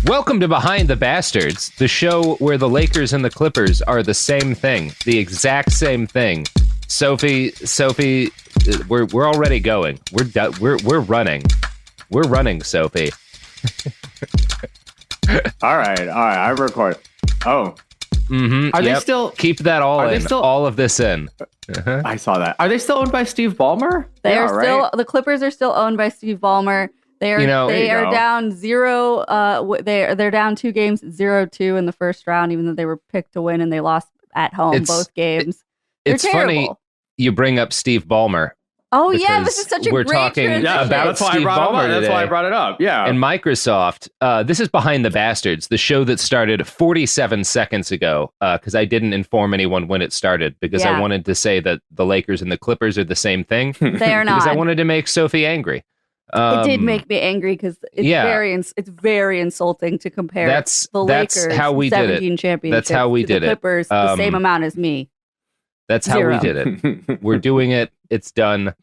Welcome to Behind the Bastards, the show where the Lakers and the Clippers are the same thing, the exact same thing. Sophie, we're already going. We're running. We're running, Sophie. All right. I'm recording. Oh. Mm-hmm. Are they still... Keep that all in. All of this in. Uh-huh. I saw that. Are they still owned by Steve Ballmer? They are still... Right? The Clippers are still owned by Steve Ballmer. They are down 0. They're down 2 games, 0-2 in the first round, even though they were picked to win and they lost at home both games. It's funny you bring up Steve Ballmer. Oh yeah, this is such a great transition. About Steve Ballmer today. That's why I brought it up. Yeah, and Microsoft. This is Behind the Bastards, the show that started 47 seconds ago. Because I didn't inform anyone when it started because I wanted to say that the Lakers and the Clippers are the same thing. They are not. Because I wanted to make Sophie angry. It did make me angry because it's very insulting to compare the Lakers 17 championships to the Clippers the same amount as me. That's how we did it. We're doing it. It's done.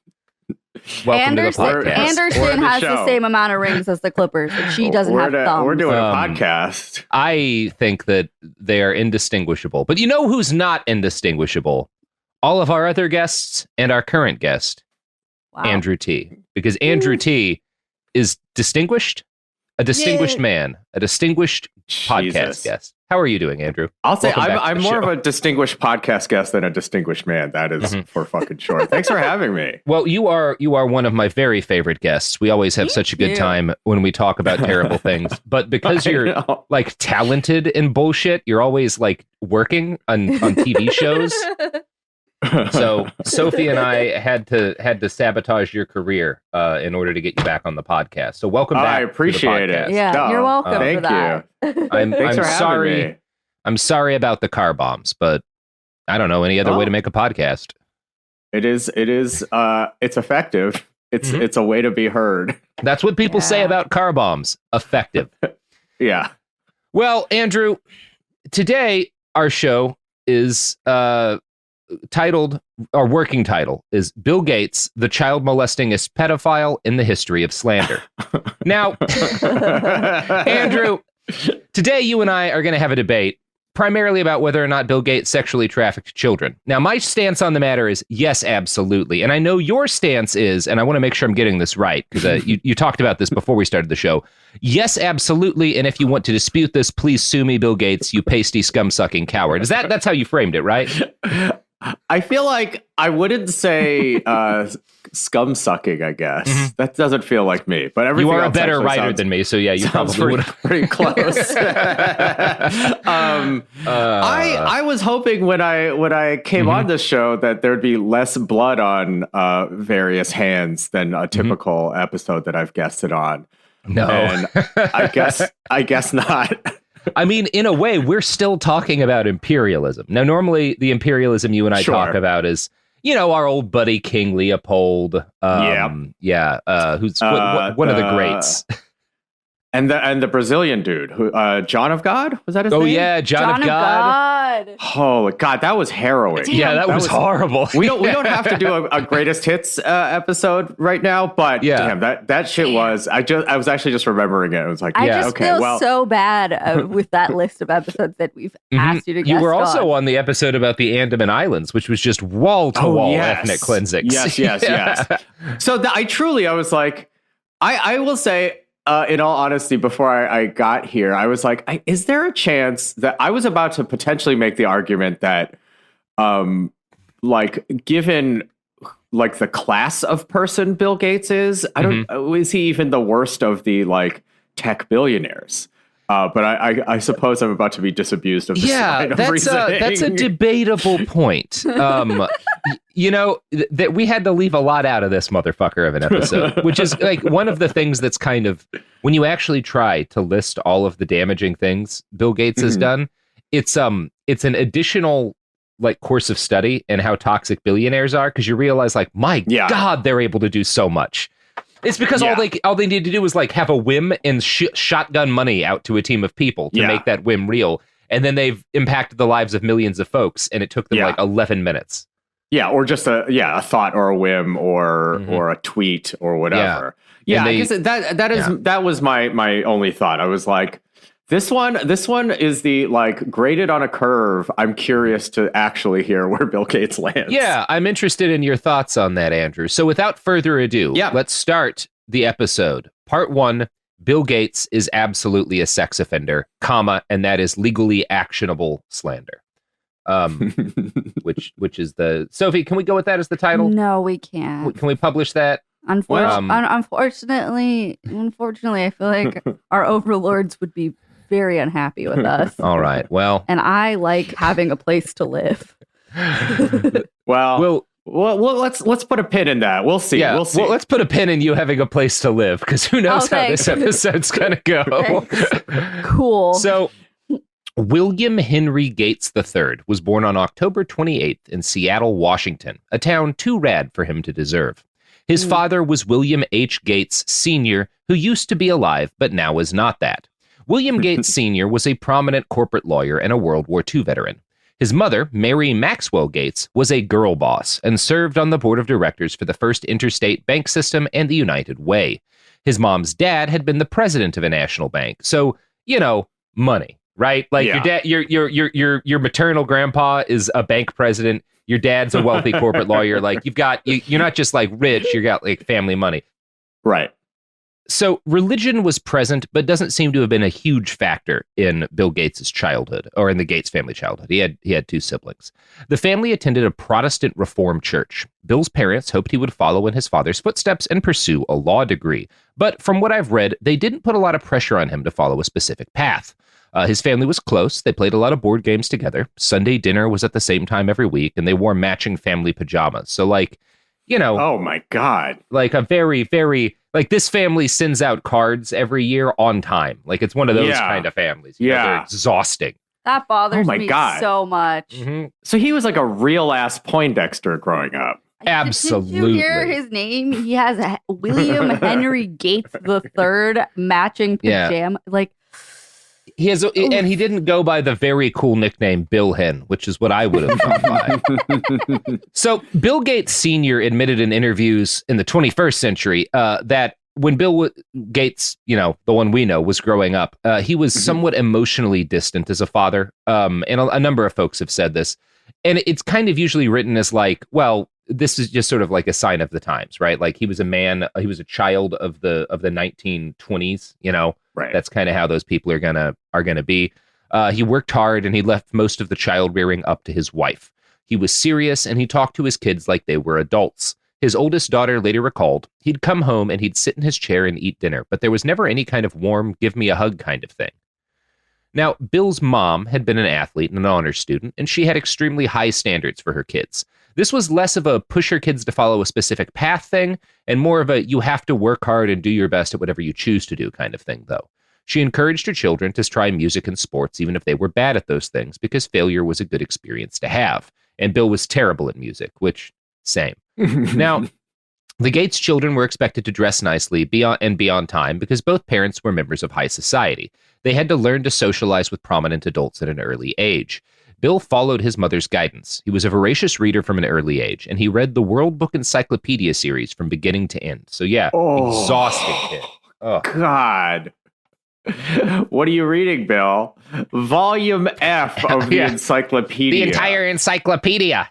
Welcome to the podcast. Anderson has the same amount of rings as the Clippers, but she doesn't have thumbs. We're doing a podcast. I think that they are indistinguishable. But you know who's not indistinguishable? All of our other guests and our current guest. Wow. Andrew T. Because Andrew T. is distinguished, a distinguished man, a distinguished podcast guest. How are you doing, Andrew? I'll say I'm more of a distinguished podcast guest than a distinguished man. That is for fucking sure. Thanks for having me. Well, you are one of my very favorite guests. We always have such a good time when we talk about terrible things. But because you're like talented in bullshit, you're always like working on TV shows. So Sophie and I had to sabotage your career in order to get you back on the podcast. So welcome back. I appreciate it. Yeah, you're welcome. Thank you. I'm sorry. I'm sorry about the car bombs, but I don't know any other way to make a podcast. It is. It's effective. It's a way to be heard. That's what people say about car bombs. Effective. Yeah. Well, Andrew, today our show is titled, our working title is Bill Gates, the child molestingest pedophile in the history of slander. Now, Andrew, today you and I are going to have a debate primarily about whether or not Bill Gates sexually trafficked children. Now, my stance on the matter is yes, absolutely. And I know your stance is, and I want to make sure I'm getting this right, because you talked about this before we started the show. Yes, absolutely. And if you want to dispute this, please sue me, Bill Gates, you pasty scum-sucking coward. That's how you framed it, right? I feel like I wouldn't say scum sucking, I guess. Mm-hmm. That doesn't feel like me. But everything you are a better writer than me, so yeah, you probably would have pretty close. I was hoping when I came on this show that there'd be less blood on various hands than a typical episode that I've guested on. No, and I guess not. I mean, in a way, we're still talking about imperialism. Now, normally the imperialism you and I talk about is, our old buddy King Leopold. Who's one of the greats. And the Brazilian dude, who John of God, was that his name? Oh yeah, John of God. Oh God, that was harrowing. Yeah, that was horrible. We don't have to do a greatest hits episode right now, but damn, that shit was. I was actually just remembering it. It was like, I just feel so bad with that list of episodes that we've asked you to guest. You were also on the episode about the Andaman Islands, which was just wall to wall ethnic cleansing. Yes. So I was like, I will say. In all honesty, before I got here, I was like, is there a chance that I was about to potentially make the argument that, given like the class of person Bill Gates is, is he even the worst of the tech billionaires? But I suppose I'm about to be disabused of this line of reasoning. That's a debatable point. That we had to leave a lot out of this motherfucker of an episode, which is one of the things that's kind of, when you actually try to list all of the damaging things Bill Gates has done, it's an additional course of study in how toxic billionaires are, because you realize my God, they're able to do so much. It's because all they need to do is have a whim and shotgun money out to a team of people to make that whim real. And then they've impacted the lives of millions of folks, and it took them 11 minutes. Yeah, or just a thought or a whim or a tweet or whatever. Yeah, I guess that was my only thought. I was like, This one is the like graded on a curve. I'm curious to actually hear where Bill Gates lands. Yeah, I'm interested in your thoughts on that, Andrew. So without further ado, let's start the episode. Part 1, Bill Gates is absolutely a sex offender, and that is legally actionable slander. Which is the... Sophie, can we go with that as the title? No, we can't. Can we publish that? Unfortunately, I feel like our overlords would be very unhappy with us. All right, well... And I like having a place to live. Well, let's put a pin in that. We'll see. Yeah, we'll see. Well, let's put a pin in you having a place to live, because who knows how this episode's going to go. Cool. So... William Henry Gates III was born on October 28th in Seattle, Washington, a town too rad for him to deserve. His father was William H. Gates Sr., who used to be alive, but now is not that. William Gates Sr. was a prominent corporate lawyer and a World War II veteran. His mother, Mary Maxwell Gates, was a girl boss and served on the board of directors for the First Interstate Bank System and the United Way. His mom's dad had been the president of a national bank, so, money. Right? Like your dad, your maternal grandpa is a bank president. Your dad's a wealthy corporate lawyer. Like you're not just like rich, you got like family money. Right. So religion was present, but doesn't seem to have been a huge factor in Bill Gates's childhood, or in the Gates family childhood. He had 2 siblings. The family attended a Protestant Reformed church. Bill's parents hoped he would follow in his father's footsteps and pursue a law degree. But from what I've read, they didn't put a lot of pressure on him to follow a specific path. His family was close. They played a lot of board games together. Sunday dinner was at the same time every week, and they wore matching family pajamas. So, oh my God. Like a very, very, like this family sends out cards every year on time. Like it's one of those kind of families. They're exhausting. That bothers me so much. Mm-hmm. So he was like a real ass Poindexter growing up. Absolutely. Did you hear his name? He has a William Henry Gates III matching pajama. Like, he has, and he didn't go by the very cool nickname Bill Hen, which is what I would have gone by. So Bill Gates Sr. admitted in interviews in the 21st century that when Bill Gates, the one we know, was growing up, he was somewhat emotionally distant as a father. And a number of folks have said this. And it's kind of usually written as like, well, this is just sort of like a sign of the times, right? Like he was a child of the 1920s, Right. That's kind of how those people are gonna be. He worked hard and he left most of the child rearing up to his wife. He was serious and he talked to his kids like they were adults. His oldest daughter later recalled, he'd come home and he'd sit in his chair and eat dinner, but there was never any kind of warm, give me a hug kind of thing. Now, Bill's mom had been an athlete and an honors student, and she had extremely high standards for her kids. This was less of a push your kids to follow a specific path thing, and more of a you have to work hard and do your best at whatever you choose to do kind of thing, though. She encouraged her children to try music and sports, even if they were bad at those things, because failure was a good experience to have. And Bill was terrible at music, which, same. Now, the Gates children were expected to dress nicely be on time because both parents were members of high society. They had to learn to socialize with prominent adults at an early age. Bill followed his mother's guidance. He was a voracious reader from an early age, and he read the World Book Encyclopedia series from beginning to end. So exhausting kid. Oh. God. What are you reading, Bill? Volume F of the encyclopedia. The entire encyclopedia.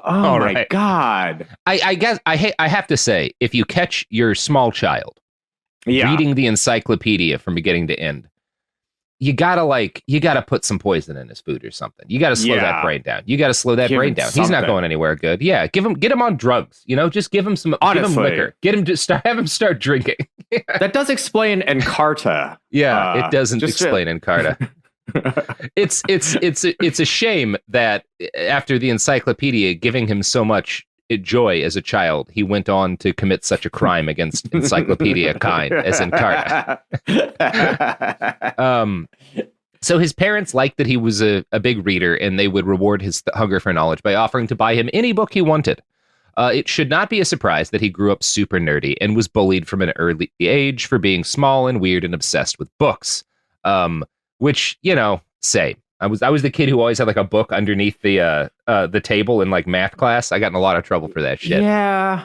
Oh my God. I guess I have to say, if you catch your small child reading the encyclopedia from beginning to end, you gotta put some poison in his food or something. You gotta slow that brain down. Give him something. He's not going anywhere good. Yeah, get him on drugs. Just give him some. Honestly, give him liquor. Get him to have him start drinking. That does explain Encarta. Yeah, it doesn't explain Encarta. It's a shame that after the encyclopedia giving him so much joy as a child, he went on to commit such a crime against encyclopedia kind as Encarta. So his parents liked that he was a big reader, and they would reward his hunger for knowledge by offering to buy him any book he wanted. It should not be a surprise that he grew up super nerdy and was bullied from an early age for being small and weird and obsessed with books. Which, say. I was the kid who always had like a book underneath the table in like math class. I got in a lot of trouble for that shit. Yeah.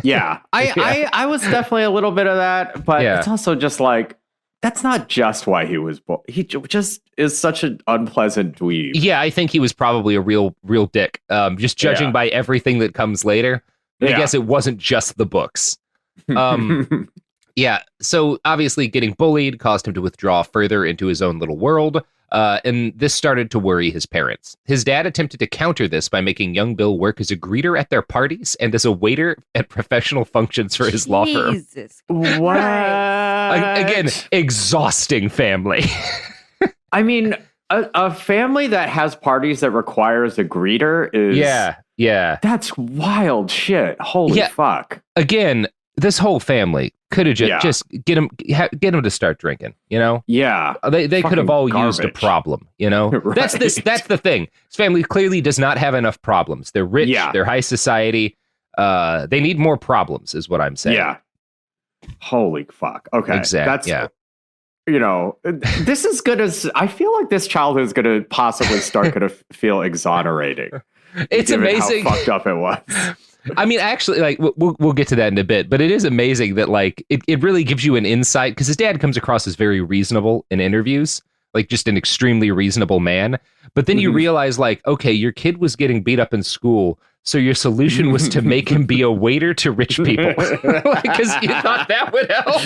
Yeah. I was definitely a little bit of that, but it's also just like That's not just why he was born. He just is such an unpleasant dweeb. Yeah, I think he was probably a real dick. Just judging by everything that comes later. I guess it wasn't just the books. Yeah, so obviously getting bullied caused him to withdraw further into his own little world, and this started to worry his parents. His dad attempted to counter this by making young Bill work as a greeter at their parties and as a waiter at professional functions for his law firm. Jesus What? Again, exhausting family. I mean, a family that has parties that requires a greeter is... Yeah. That's wild shit. Holy fuck. Again, this whole family could have just get them to start drinking, you know? Yeah. They could have all used a problem, you know? Right. That's the thing. His family clearly does not have enough problems. They're rich, they're high society. They need more problems is what I'm saying. Yeah. Holy fuck. Okay. Exactly. That's you know, this is gonna I feel like this childhood is gonna possibly start gonna feel exonerating. It's amazing how fucked up it was. I mean, actually, like we'll get to that in a bit, but it is amazing that like it really gives you an insight because his dad comes across as very reasonable in interviews, like just an extremely reasonable man. But then you realize like, okay, your kid was getting beat up in school, so your solution was to make him be a waiter to rich people because you thought that would help.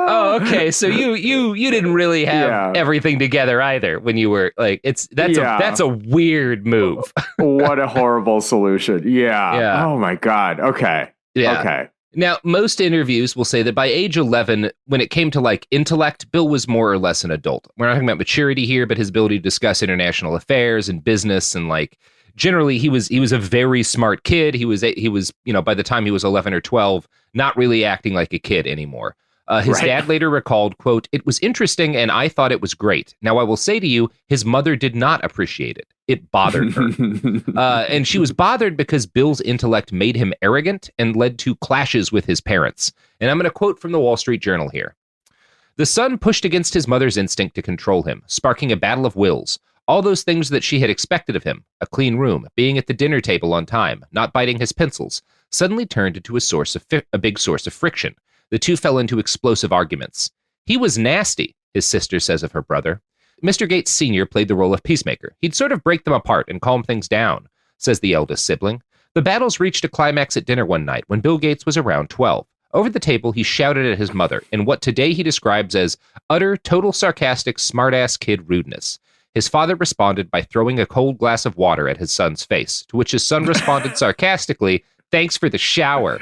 Oh, okay. So you didn't really have everything together either when you were like that's a weird move. What a horrible solution. Yeah. Oh my God. Okay. Yeah. Okay. Now, most interviews will say that by age 11, when it came to like intellect, Bill was more or less an adult. We're not talking about maturity here, but his ability to discuss international affairs and business and like generally he was a very smart kid. He was, you know, by the time he was 11 or 12, not really acting like a kid anymore. His dad later recalled, quote, "It was interesting and I thought it was great. Now I will say to you, his mother did not appreciate it. It bothered her." And she was bothered because Bill's intellect made him arrogant and led to clashes with his parents. And I'm going to quote from the Wall Street Journal here. "The son pushed against his mother's instinct to control him, sparking a battle of wills. All those things that she had expected of him, a clean room, being at the dinner table on time, not biting his pencils, suddenly turned into a big source of friction. The two fell into explosive arguments. He was nasty," his sister says of her brother. "Mr. Gates Sr. played the role of peacemaker. He'd sort of break them apart and calm things down," says the eldest sibling. "The battles reached a climax at dinner one night when Bill Gates was around 12. Over the table, he shouted at his mother in what today he describes as utter, total sarcastic, smart-ass kid rudeness. His father responded by throwing a cold glass of water at his son's face, to which his son responded sarcastically, 'Thanks for the shower.'"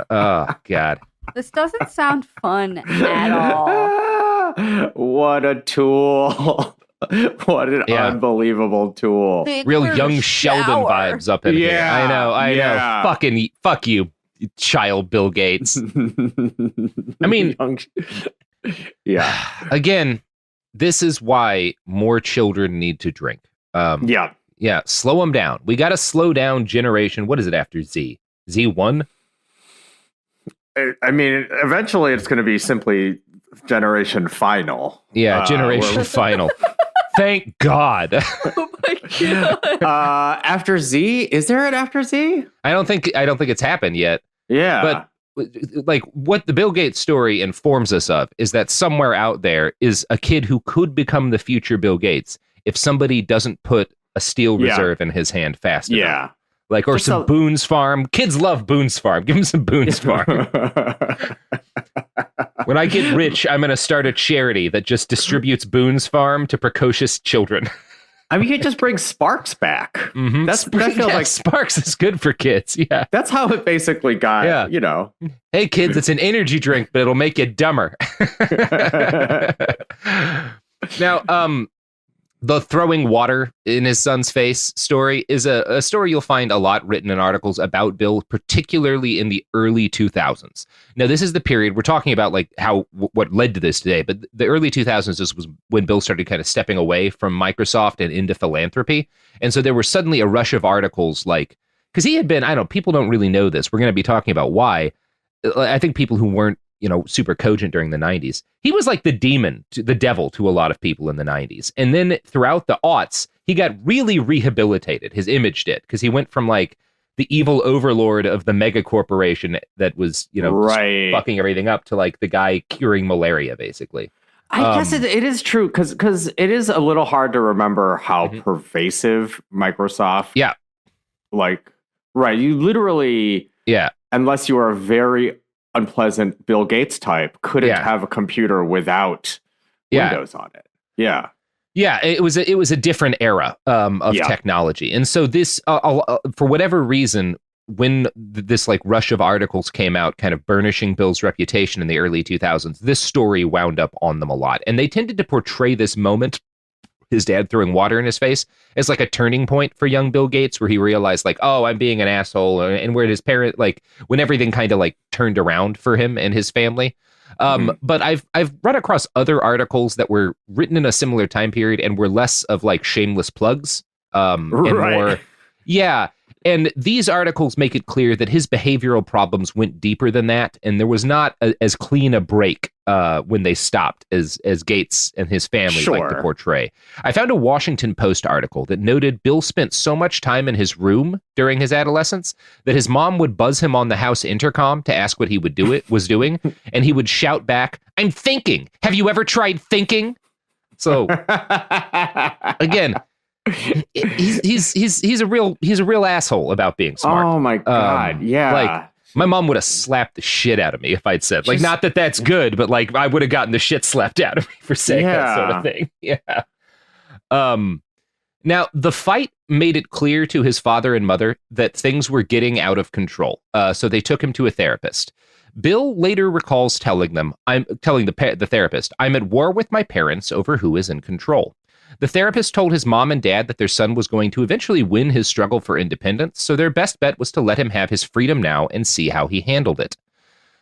Oh, God. This doesn't sound fun at all. What a tool. What an unbelievable tool. Real young Sheldon vibes up in here. I know. Fuck you, child Bill Gates. I mean, again, this is why more children need to drink. Yeah, slow them down. We got to slow down generation. What is it after Z? Z1? I mean, eventually it's going to be simply generation final. Yeah, generation final. Thank God. Oh my God. After Z? Is there an after Z? I don't think it's happened yet. Yeah. But like what the Bill Gates story informs us of is that somewhere out there is a kid who could become the future Bill Gates if somebody doesn't put a steel reserve in his hand fast enough. Yeah. Like, or some Boone's Farm. Kids love Boone's Farm. Give them some Boone's Farm. When I get rich, I'm going to start a charity that just distributes Boone's Farm to precocious children. I mean, you could just bring Sparks back. Mm-hmm. That feels like Sparks is good for kids. Yeah. That's how it basically got, you know. Hey, kids, it's an energy drink, but it'll make you dumber. Now, the throwing water in his son's face story is a story you'll find a lot written in articles about Bill, particularly in the early 2000s. Now, this is the period we're talking about, like what led to this today, but the early 2000s was when Bill started kind of stepping away from Microsoft and into philanthropy. And so there was suddenly a rush of articles like, because he had been, I don't know, people don't really know this. We're going to be talking about why. I think people who weren't, super cogent during the 90s. He was like the devil to a lot of people in the 90s. And then throughout the aughts, he got really rehabilitated. His image did, because he went from like the evil overlord of the mega corporation that was, fucking everything up, to like the guy curing malaria, basically. I guess it is true because it is a little hard to remember how pervasive Microsoft. Yeah. Like, right. You literally, unless you are a very unpleasant Bill Gates type, couldn't have a computer without Windows on it. Yeah. Yeah, it was a different era of technology. And so this, for whatever reason, when this like rush of articles came out kind of burnishing Bill's reputation in the early 2000s, this story wound up on them a lot. And they tended to portray this moment, his dad throwing water in his face, as like a turning point for young Bill Gates, where he realized like, oh, I'm being an asshole, and where his parent, like when everything kind of like turned around for him and his family. But I've run across other articles that were written in a similar time period and were less of like shameless plugs, and more, and these articles make it clear that his behavioral problems went deeper than that, and there was not as clean a break when they stopped as Gates and his family like to portray. I found a Washington Post article that noted Bill spent so much time in his room during his adolescence that his mom would buzz him on the house intercom to ask what he was doing, and he would shout back, "I'm thinking. Have you ever tried thinking?" So again, he's a real asshole about being smart. Oh my God. Like my mom would have slapped the shit out of me if I'd said, like, not that that's good, but like I would have gotten the shit slapped out of me for saying that sort of thing. Yeah. Now the fight made it clear to his father and mother that things were getting out of control. So they took him to a therapist. Bill later recalls telling the therapist, "I'm at war with my parents over who is in control." The therapist told his mom and dad that their son was going to eventually win his struggle for independence, so their best bet was to let him have his freedom now and see how he handled it.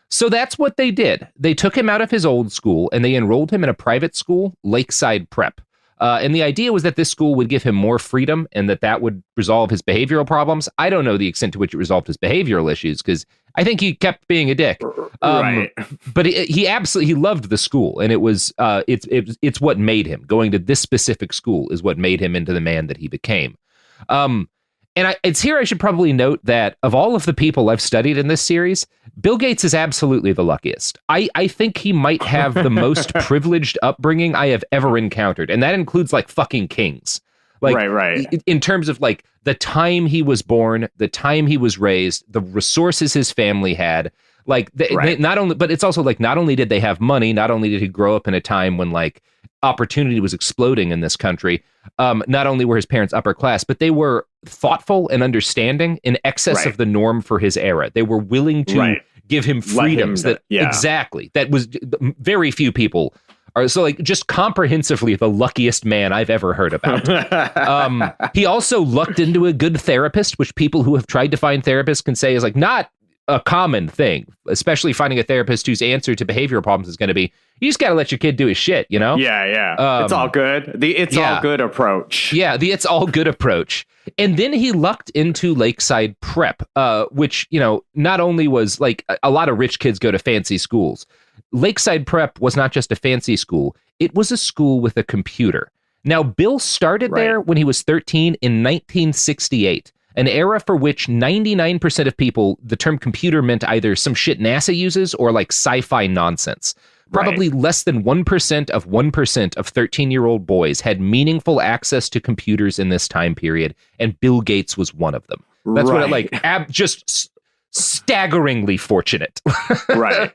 So that's what they did. They took him out of his old school and they enrolled him in a private school, Lakeside Prep. And the idea was that this school would give him more freedom and that would resolve his behavioral problems. I don't know the extent to which it resolved his behavioral issues, because I think he kept being a dick. Right. But he absolutely loved the school, and it was it's what made him. Going to this specific school is what made him into the man that he became. And it's here I should probably note that of all of the people I've studied in this series, Bill Gates is absolutely the luckiest. I think he might have the most privileged upbringing I have ever encountered. And that includes like fucking kings. Like, right. In terms of like the time he was born, the time he was raised, the resources his family had, like they not only, but it's also like, not only did they have money, not only did he grow up in a time when like opportunity was exploding in this country. Not only were his parents upper class, but they were thoughtful and understanding in excess of the norm for his era. They were willing to give him freedoms exactly. That was very few people are. So like just comprehensively the luckiest man I've ever heard about. He also lucked into a good therapist, which people who have tried to find therapists can say is like not a common thing, especially finding a therapist whose answer to behavioral problems is going to be, you just got to let your kid do his shit, you know? Yeah. It's all good. The it's all good approach. Yeah, the it's all good approach. And then he lucked into Lakeside Prep, which, you know, not only was like a lot of rich kids go to fancy schools. Lakeside Prep was not just a fancy school. It was a school with a computer. Now, Bill started there when he was 13 in 1968. An era for which 99% of people, the term computer meant either some shit NASA uses or like sci-fi nonsense. Probably less than 1% of 13-year-old boys had meaningful access to computers in this time period, and Bill Gates was one of them. That's what it just staggeringly fortunate. Right.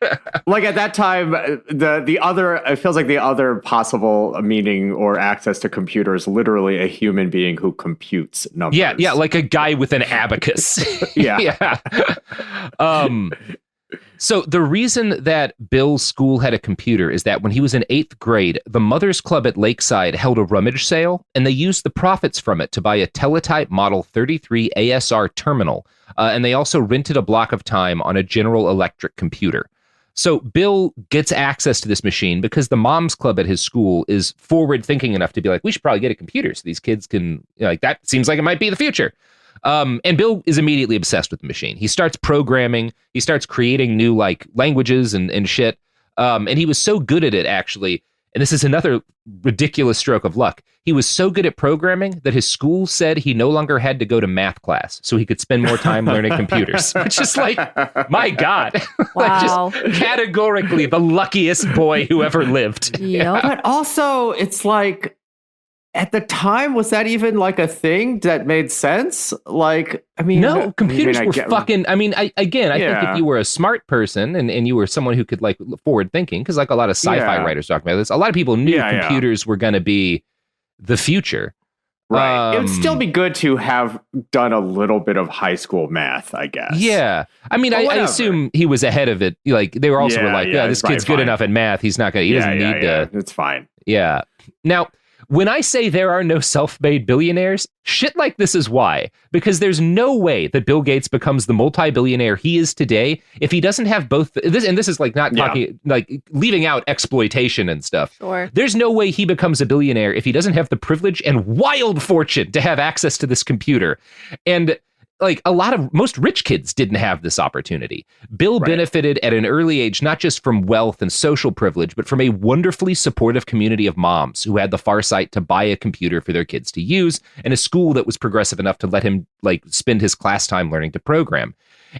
Like at that time, the other, it feels like the other possible meaning or access to computers, literally a human being who computes numbers. Yeah, like a guy with an abacus. Yeah. So the reason that Bill's school had a computer is that when he was in 8th grade, the Mothers Club at Lakeside held a rummage sale, and they used the profits from it to buy a teletype Model 33 ASR terminal, and they also rented a block of time on a General Electric computer. So Bill gets access to this machine because the Moms Club at his school is forward-thinking enough to be like, we should probably get a computer so these kids can, like, that seems like it might be the future. And Bill is immediately obsessed with the machine. He starts programming. He starts creating new like languages and shit. And he was so good at it, actually, And this is another ridiculous stroke of luck. He was so good at programming that his school said he no longer had to go to math class, so he could spend more time learning computers. Which is like, my God. Wow. Just categorically the luckiest boy who ever lived. Yep. But also, it's like, at the time, was that even like a thing that made sense? Like, I mean, no, computers were fucking. I mean, I think if you were a smart person and you were someone who could like forward thinking, because like a lot of sci-fi writers talk about this, a lot of people knew computers were going to be the future. Right. It would still be good to have done a little bit of high school math, I guess. Yeah. I mean, I assume he was ahead of it. Like they were also like, this kid's good enough at math. He's not going to, he doesn't need to. It's fine. Yeah. Now, when I say there are no self-made billionaires, shit like this is why. Because there's no way that Bill Gates becomes the multi-billionaire he is today if he doesn't have both. This is like not talking, like leaving out exploitation and stuff. Sure. There's no way he becomes a billionaire if he doesn't have the privilege and wild fortune to have access to this computer. And like most rich kids didn't have this opportunity. Bill benefited at an early age, not just from wealth and social privilege, but from a wonderfully supportive community of moms who had the farsight to buy a computer for their kids to use and a school that was progressive enough to let him like spend his class time learning to program.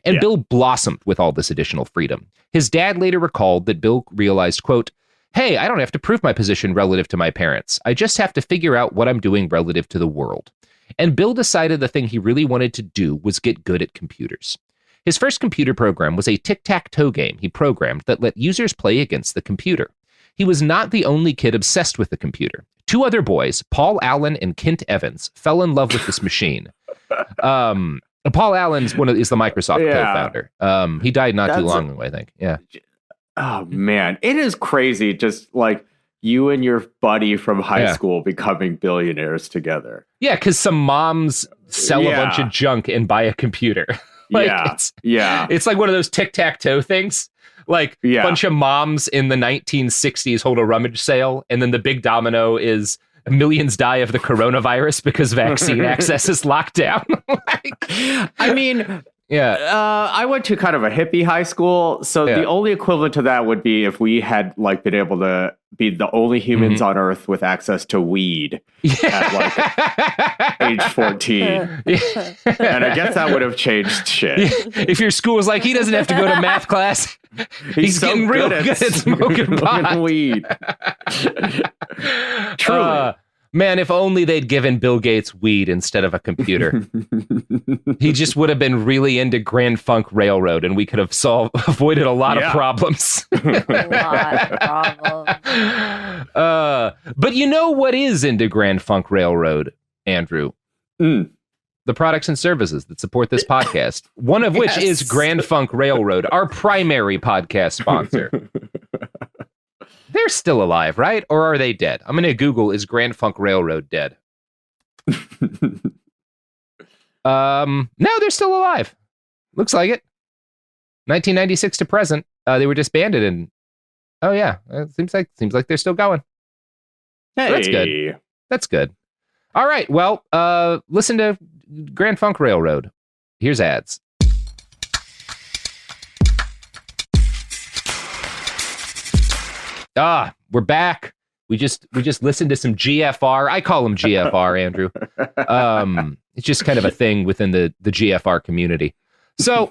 And Bill blossomed with all this additional freedom. His dad later recalled that Bill realized, quote, "Hey, I don't have to prove my position relative to my parents. I just have to figure out what I'm doing relative to the world." And Bill decided the thing he really wanted to do was get good at computers. His first computer program was a tic-tac-toe game he programmed that let users play against the computer. He was not the only kid obsessed with the computer. Two other boys, Paul Allen and Kent Evans, fell in love with this machine. Paul Allen is the Microsoft co-founder. He died not too long ago, I think. Yeah. Oh, man. It is crazy just like you and your buddy from high school becoming billionaires together. Yeah, because some moms sell a bunch of junk and buy a computer. It's like one of those tic-tac-toe things. Like a bunch of moms in the 1960s hold a rummage sale, and then the big domino is millions die of the coronavirus because vaccine access is locked down. I mean... I went to kind of a hippie high school, so the only equivalent to that would be if we had like been able to be the only humans on Earth with access to weed at like age 14. And I guess that would have changed shit. If your school was like, he doesn't have to go to math class, he's so getting real good at smoking pot. Weed. Truly. Man, if only they'd given Bill Gates weed instead of a computer. He just would have been really into Grand Funk Railroad, and we could have avoided a lot of problems. But you know what is into Grand Funk Railroad, Andrew? The products and services that support this podcast. One of which is Grand Funk Railroad, our primary podcast sponsor. They're still alive, right? Or are they dead? I'm going to Google, is Grand Funk Railroad dead? No, they're still alive. Looks like it. 1996 to present. They were disbanded and it seems like they're still going. Hey. So that's good. That's good. All right. Well, listen to Grand Funk Railroad. Here's ads. We're back. We just listened to some GFR. I call them GFR, Andrew. It's just kind of a thing within the GFR community. So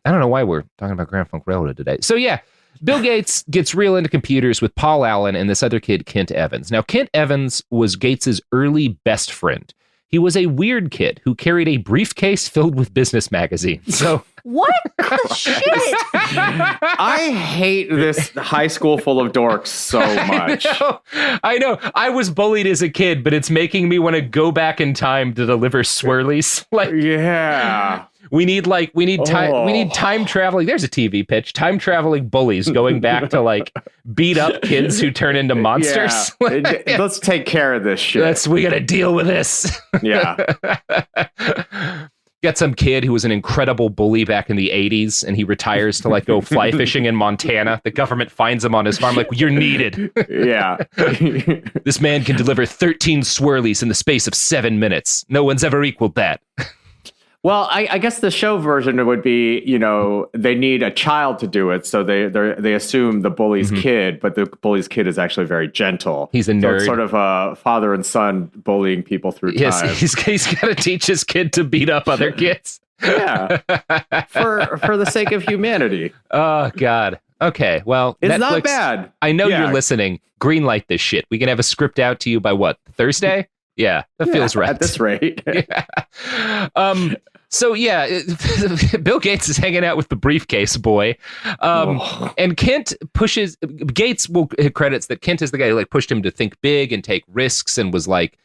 I don't know why we're talking about Grand Funk Railroad today. So yeah, Bill Gates gets real into computers with Paul Allen and this other kid, Kent Evans. Now, Kent Evans was Gates's early best friend. He was a weird kid who carried a briefcase filled with business magazines. So what the shit? I hate this high school full of dorks so much. I know. I was bullied as a kid, but it's making me want to go back in time to deliver swirlies. Like, we need time traveling. There's a TV pitch. Time traveling bullies going back to like beat up kids who turn into monsters. Let's take care of this shit. We got to deal with this. Yeah. Got some kid who was an incredible bully back in the 80s, and he retires to like go fly fishing in Montana. The government finds him on his farm, like, you're needed. Yeah. This man can deliver 13 swirlies in the space of 7 minutes. No one's ever equaled that. Well, I guess the show version would be, they need a child to do it, so they assume the bully's kid, but the bully's kid is actually very gentle. He's a nerd. So it's sort of a father and son bullying people through time. Yes, he's got to teach his kid to beat up other kids. Yeah, for the sake of humanity. Oh, God. Okay, well, it's Netflix, not bad. I know you're listening. Greenlight this shit. We can have a script out to you by what, Thursday? Yeah, that feels right. At this rate. Yeah. So yeah, Bill Gates is hanging out with the briefcase boy, and Gates will credits that Kent is the guy who pushed him to think big and take risks, and was like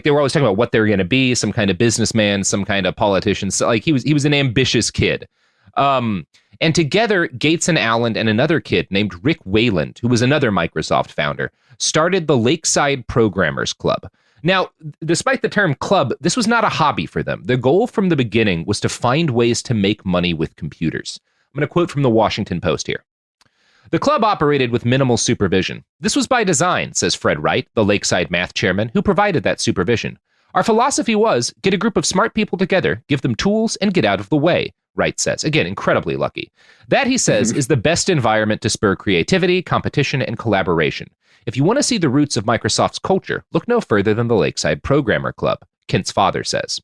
they were always talking about what they were going to be, some kind of businessman, some kind of politician. So he was an ambitious kid. And together, Gates and Allen and another kid named Rick Wayland, who was another Microsoft founder, started the Lakeside Programmers Club. Now, despite the term club, this was not a hobby for them. The goal from the beginning was to find ways to make money with computers. I'm going to quote from the Washington Post here. The club operated with minimal supervision. This was by design, says Fred Wright, the Lakeside math chairman, who provided that supervision. Our philosophy was, get a group of smart people together, give them tools, and get out of the way, Wright says. Again, incredibly lucky. That, he says, is the best environment to spur creativity, competition, and collaboration. If you want to see the roots of Microsoft's culture, look no further than the Lakeside Programmer Club, Kent's father says.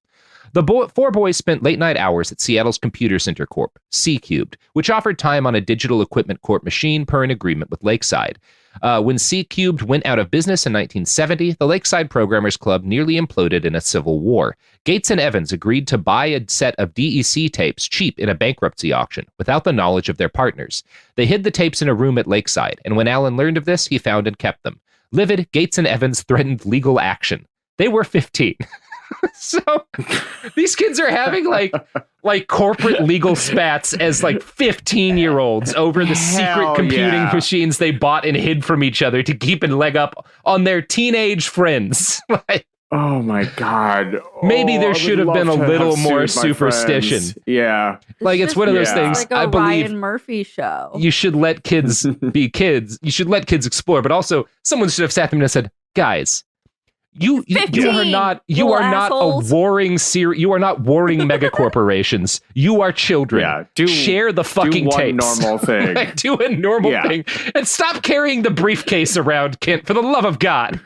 The four boys spent late-night hours at Seattle's Computer Center Corp., C-Cubed, which offered time on a Digital Equipment Corp machine per an agreement with Lakeside. When C-Cubed went out of business in 1970, the Lakeside Programmers Club nearly imploded in a civil war. Gates and Evans agreed to buy a set of DEC tapes cheap in a bankruptcy auction, without the knowledge of their partners. They hid the tapes in a room at Lakeside, and when Allen learned of this, he found and kept them. Livid, Gates and Evans threatened legal action. They were 15. So these kids are having like corporate legal spats as 15-year-olds over the secret computing machines they bought and hid from each other to keep a leg up on their teenage friends. Oh my God. Maybe there should have been a little more superstition. Yeah. It's one of those things. Like a Ryan Murphy show. You should let kids be kids. You should let kids explore, but also someone should have sat them and said, guys, you are not a warring you are not warring megacorporations. You are children. Yeah, share the fucking tapes. Do one normal thing. Do a normal thing and stop carrying the briefcase around, Kent, for the love of God.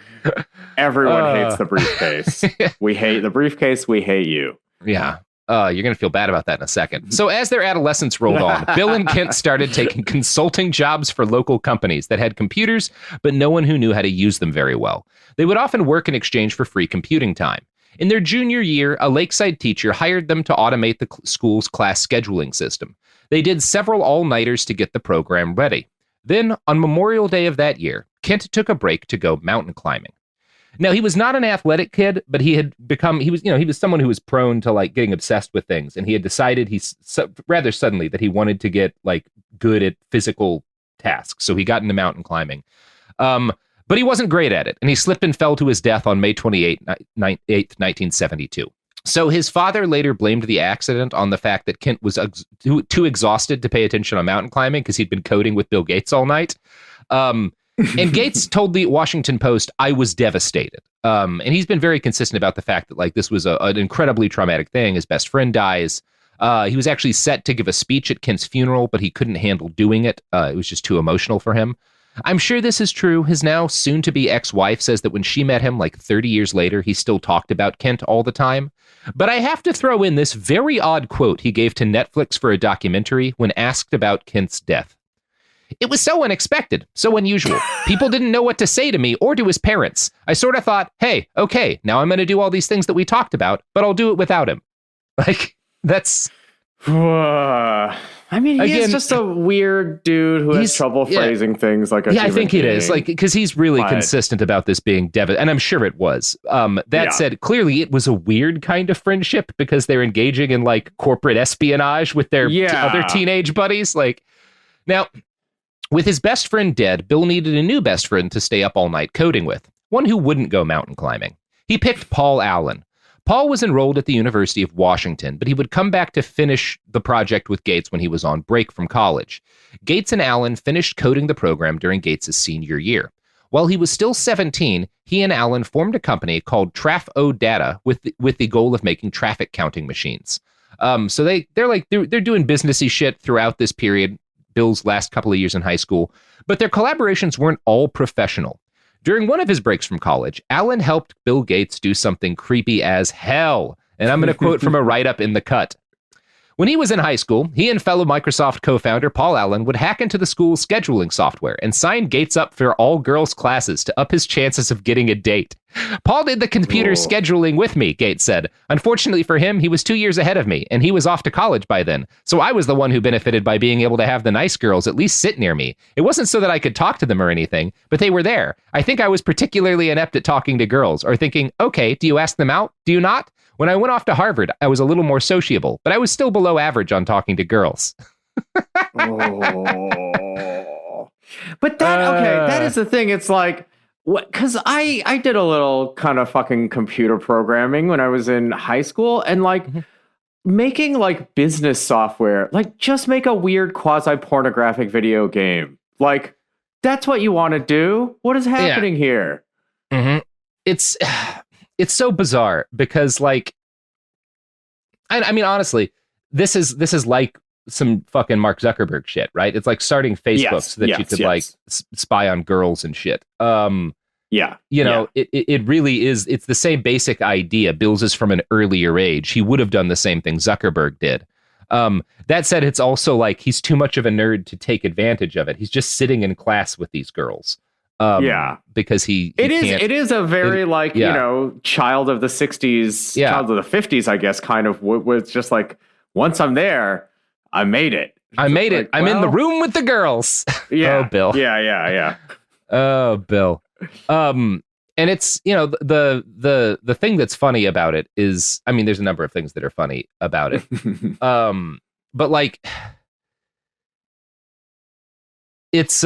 Everyone hates the briefcase. We hate the briefcase. We hate you. Yeah. You're going to feel bad about that in a second. So as their adolescence rolled on, Bill and Kent started taking consulting jobs for local companies that had computers, but no one who knew how to use them very well. They would often work in exchange for free computing time. In their junior year, a Lakeside teacher hired them to automate the school's class scheduling system. They did several all-nighters to get the program ready. Then, on Memorial Day of that year, Kent took a break to go mountain climbing. Now, he was not an athletic kid, but he was someone who was prone to getting obsessed with things. And he had decided rather suddenly that he wanted to get good at physical tasks. So he got into mountain climbing. But he wasn't great at it. And he slipped and fell to his death on May 28th, 1972. So his father later blamed the accident on the fact that Kent was too exhausted to pay attention on mountain climbing because he'd been coding with Bill Gates all night. And Gates told the Washington Post, I was devastated. And he's been very consistent about the fact that this was an incredibly traumatic thing. His best friend dies. He was actually set to give a speech at Kent's funeral, but he couldn't handle doing it. It was just too emotional for him. I'm sure this is true. His now soon-to-be ex-wife says that when she met him 30 years later, he still talked about Kent all the time. But I have to throw in this very odd quote he gave to Netflix for a documentary when asked about Kent's death. It was so unexpected, so unusual. People didn't know what to say to me or to his parents. I sort of thought, hey, okay, now I'm going to do all these things that we talked about, but I'll do it without him. That's... I mean, he's just a weird dude who has trouble phrasing things like a human I think being. It is. Because he's really consistent about this being and I'm sure it was. That said, clearly it was a weird kind of friendship because they're engaging in corporate espionage with their other teenage buddies. Now, with his best friend dead, Bill needed a new best friend to stay up all night coding with, one who wouldn't go mountain climbing. He picked Paul Allen. Paul was enrolled at the University of Washington, but he would come back to finish the project with Gates when he was on break from college. Gates and Allen finished coding the program during Gates' senior year. While he was still 17, he and Allen formed a company called Traf-O Data with the goal of making traffic counting machines. So they're doing businessy shit throughout this period, Bill's last couple of years in high school, but their collaborations weren't all professional. During one of his breaks from college, Allen helped Bill Gates do something creepy as hell. And I'm going to quote from a write-up in The Cut. When he was in high school, he and fellow Microsoft co-founder Paul Allen would hack into the school's scheduling software and sign Gates up for all-girls classes to up his chances of getting a date. Paul did the computer scheduling with me, Gates said. Unfortunately for him, he was 2 years ahead of me, and he was off to college by then. So I was the one who benefited by being able to have the nice girls at least sit near me. It wasn't so that I could talk to them or anything, but they were there. I think I was particularly inept at talking to girls, or thinking, okay, do you ask them out? Do you not? When I went off to Harvard, I was a little more sociable, but I was still below average on talking to girls. But that is the thing. It's like, because I did a little kind of fucking computer programming when I was in high school, and like making like business software, like just make a weird quasi-pornographic video game. Like, that's what you want to do? What is happening here? Mm-hmm. It's so bizarre because, like, I mean, honestly, this is like some fucking Mark Zuckerberg shit, right? It's like starting Facebook so that you could like spy on girls and shit. It really is. It's the same basic idea. Bill's is from an earlier age. He would have done the same thing Zuckerberg did. That said, it's also like he's too much of a nerd to take advantage of it. He's just sitting in class with these girls. Because it is a very child of the 60s, child of the 50s, I guess, kind of was just like, once I'm there, I made it. I'm in the room with the girls. Yeah. Oh, Bill. Yeah. Oh, Bill. And it's, the thing that's funny about it is, I mean, there's a number of things that are funny about it. But like, it's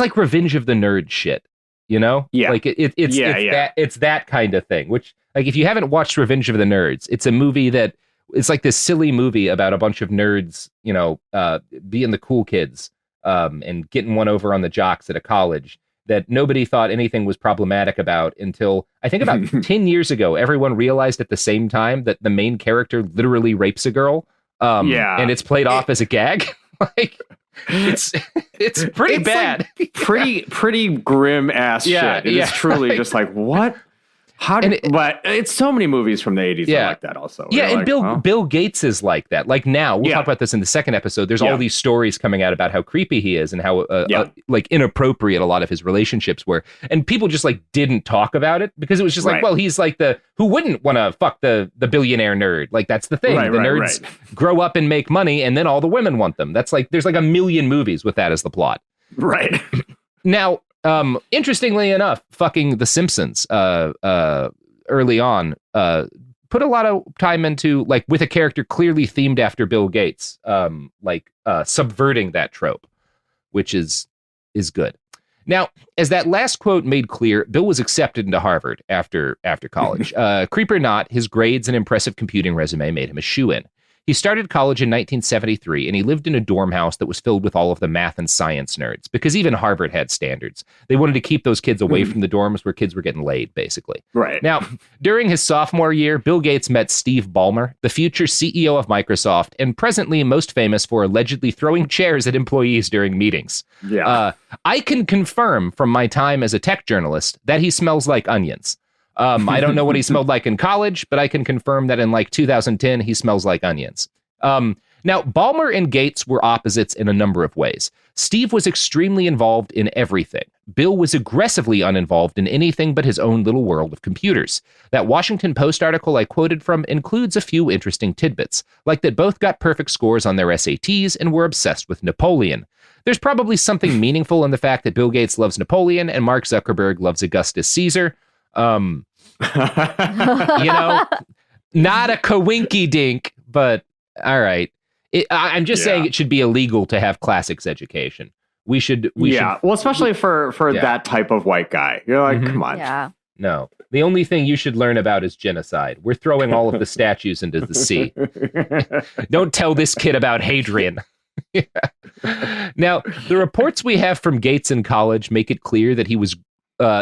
like Revenge of the Nerd shit, you know? Yeah. Like it's that kind of thing, which, like, if you haven't watched Revenge of the Nerds, it's a movie that it's like this silly movie about a bunch of nerds, being the cool kids, and getting one over on the jocks at a college that nobody thought anything was problematic about until I think about 10 years ago, everyone realized at the same time that the main character literally rapes a girl. And it's played off as a gag. Like, it's pretty bad. Like pretty grim ass shit. It is truly just like, what? But it's so many movies from the 80s that are like that also. Yeah, and like, Bill Gates is like that. Like now, we'll talk about this in the second episode. There's all these stories coming out about how creepy he is and how like inappropriate a lot of his relationships were. And people just like didn't talk about it because it was just like, well, he's like who wouldn't want to fuck the billionaire nerd? Like, that's the thing. The nerds grow up and make money, and then all the women want them. That's like, there's like a million movies with that as the plot. Right. Now, interestingly enough, fucking The Simpsons early on put a lot of time into, like, with a character clearly themed after Bill Gates, subverting that trope, which is good. Now, as that last quote made clear, Bill was accepted into Harvard after college. Creep or not, his grades and impressive computing resume made him a shoo-in. He started college in 1973, and he lived in a dorm house that was filled with all of the math and science nerds, because even Harvard had standards. They wanted to keep those kids away from the dorms where kids were getting laid, basically. Right. Now, during his sophomore year, Bill Gates met Steve Ballmer, the future CEO of Microsoft, and presently most famous for allegedly throwing chairs at employees during meetings. Yeah. I can confirm from my time as a tech journalist that he smells like onions. I don't know what he smelled like in college, but I can confirm that in like 2010, he smells like onions. Now, Ballmer and Gates were opposites in a number of ways. Steve was extremely involved in everything. Bill was aggressively uninvolved in anything but his own little world of computers. That Washington Post article I quoted from includes a few interesting tidbits, like that both got perfect scores on their SATs and were obsessed with Napoleon. There's probably something meaningful in the fact that Bill Gates loves Napoleon and Mark Zuckerberg loves Augustus Caesar. Not a coinky dink, but all right. I'm just saying it should be illegal to have classics education. We should. Well, especially for that type of white guy. You're like, come on. Yeah. No, the only thing you should learn about is genocide. We're throwing all of the statues into the sea. Don't tell this kid about Hadrian. Now, the reports we have from Gates in college make it clear that he was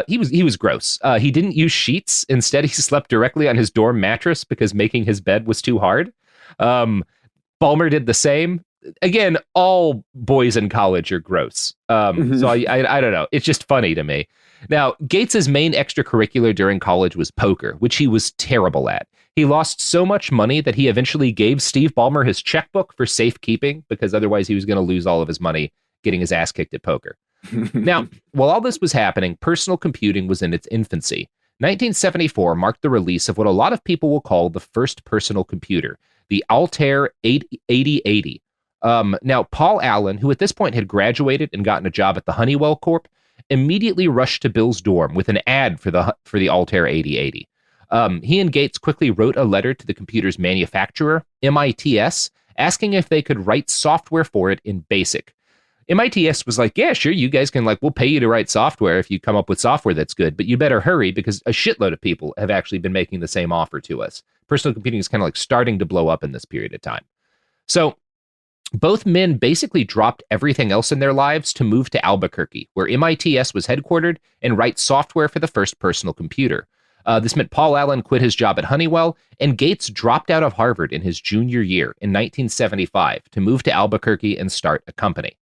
he was gross. He didn't use sheets. Instead, he slept directly on his dorm mattress because making his bed was too hard. Ballmer did the same. Again, all boys in college are gross. So I don't know. It's just funny to me. Now, Gates's main extracurricular during college was poker, which he was terrible at. He lost so much money that he eventually gave Steve Ballmer his checkbook for safekeeping because otherwise he was going to lose all of his money getting his ass kicked at poker. Now, while all this was happening, personal computing was in its infancy. 1974 marked the release of what a lot of people will call the first personal computer, the Altair 8080. Now, Paul Allen, who at this point had graduated and gotten a job at the Honeywell Corp., immediately rushed to Bill's dorm with an ad for the Altair 8080. He and Gates quickly wrote a letter to the computer's manufacturer, MITS, asking if they could write software for it in BASIC. MITS was like, yeah, sure, you guys can, we'll pay you to write software if you come up with software that's good, but you better hurry because a shitload of people have actually been making the same offer to us. Personal computing is kind of starting to blow up in this period of time. So both men basically dropped everything else in their lives to move to Albuquerque, where MITS was headquartered, and write software for the first personal computer. This meant Paul Allen quit his job at Honeywell, and Gates dropped out of Harvard in his junior year in 1975 to move to Albuquerque and start a company.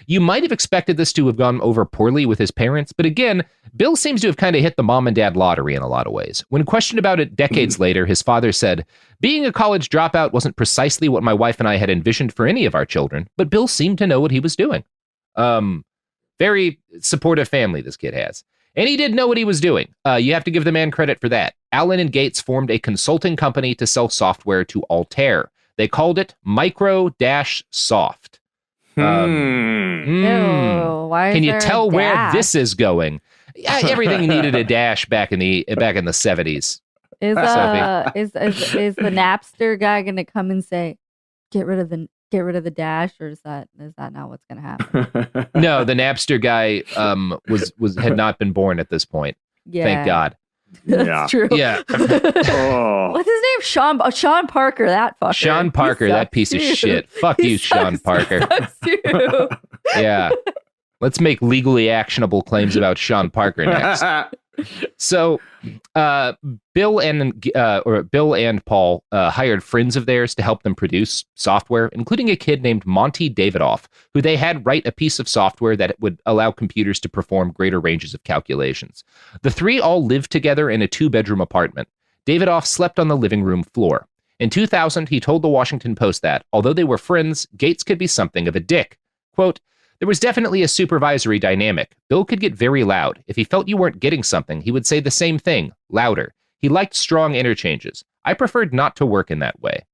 You might have expected this to have gone over poorly with his parents, but again, Bill seems to have kind of hit the mom and dad lottery in a lot of ways. When questioned about it decades later, his father said, "Being a college dropout wasn't precisely what my wife and I had envisioned for any of our children, but Bill seemed to know what he was doing." Very supportive family this kid has. And he did know what he was doing. You have to give the man credit for that. Allen and Gates formed a consulting company to sell software to Altair. They called it Micro-Soft. Why can you tell where this is going? Everything needed a dash back in the 70s. Is the Napster guy going to come and say, get rid of the dash, or is that not what's going to happen? No, the Napster guy had not been born at this point. Yeah. Thank God. That's true. Yeah. What's his name? Sean Parker, that fucker. Sean Parker, that piece of shit. Fuck you, Sean Parker. Too. Yeah. Let's make legally actionable claims about Sean Parker next. So, Bill and Paul hired friends of theirs to help them produce software, including a kid named Monty Davidoff, who they had write a piece of software that would allow computers to perform greater ranges of calculations. The three all lived together in a 2-bedroom apartment. Davidoff slept on the living room floor. In 2000, he told the Washington Post that, although they were friends, Gates could be something of a dick. Quote, "There was definitely a supervisory dynamic. Bill could get very loud. If he felt you weren't getting something, he would say the same thing, louder. He liked strong interchanges. I preferred not to work in that way."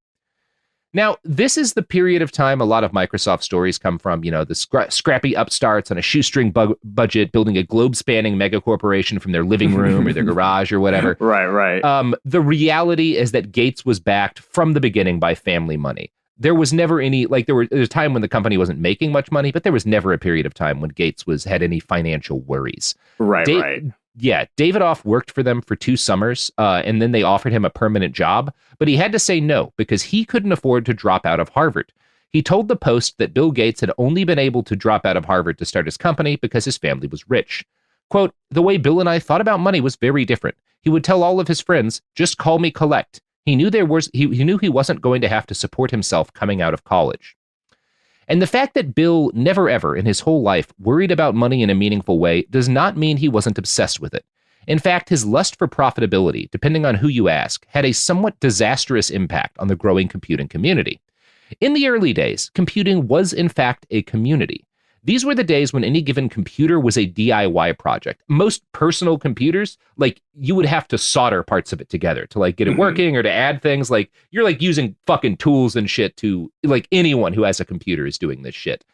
Now, this is the period of time a lot of Microsoft stories come from, the scrappy upstarts on a shoestring budget building a globe-spanning megacorporation from their living room or their garage or whatever. Right. The reality is that Gates was backed from the beginning by family money. There was never any, there was a time when the company wasn't making much money, but there was never a period of time when Gates had any financial worries. Right. Yeah, Davidoff worked for them for 2 summers, and then they offered him a permanent job, but he had to say no because he couldn't afford to drop out of Harvard. He told the Post that Bill Gates had only been able to drop out of Harvard to start his company because his family was rich. Quote, "The way Bill and I thought about money was very different. He would tell all of his friends, just call me collect. He knew he knew he wasn't going to have to support himself coming out of college." And the fact that Bill never ever in his whole life worried about money in a meaningful way does not mean he wasn't obsessed with it. In fact, his lust for profitability, depending on who you ask, had a somewhat disastrous impact on the growing computing community. In the early days, computing was in fact a community. These were the days when any given computer was a DIY project. Most personal computers, you would have to solder parts of it together to get it working or to add things. You're using fucking tools and shit to, anyone who has a computer is doing this shit.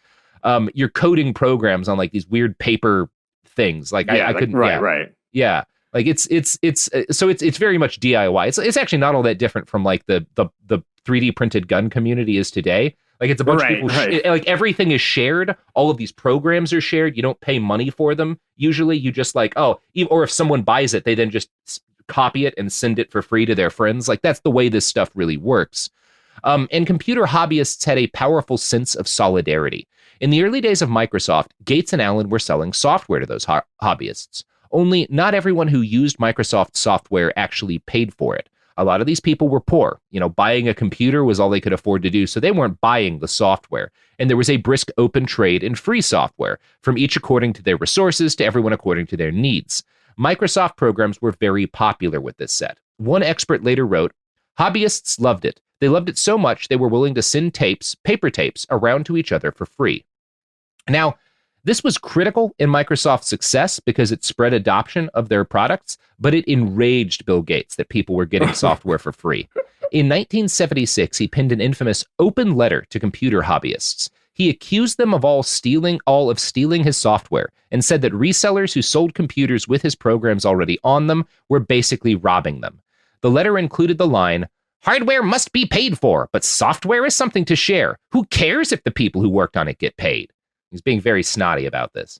You're coding programs on these weird paper things. I couldn't. Right. Yeah. It's very much DIY. It's actually not all that different from the 3D printed gun community is today. It's a bunch of people, everything is shared. All of these programs are shared. You don't pay money for them. Usually you just or if someone buys it, they then just copy it and send it for free to their friends. That's the way this stuff really works. And computer hobbyists had a powerful sense of solidarity. In the early days of Microsoft, Gates and Allen were selling software to those hobbyists. Only not everyone who used Microsoft software actually paid for it. A lot of these people were poor. Buying a computer was all they could afford to do, so they weren't buying the software. And there was a brisk open trade in free software, from each according to their resources to everyone according to their needs. Microsoft programs were very popular with this set. One expert later wrote, "Hobbyists loved it. They loved it so much they were willing to send paper tapes, around to each other for free." Now, this was critical in Microsoft's success because it spread adoption of their products, but it enraged Bill Gates that people were getting software for free. In 1976, he penned an infamous open letter to computer hobbyists. He accused them of all of stealing his software and said that resellers who sold computers with his programs already on them were basically robbing them. The letter included the line, "Hardware must be paid for, but software is something to share. Who cares if the people who worked on it get paid?" He's being very snotty about this.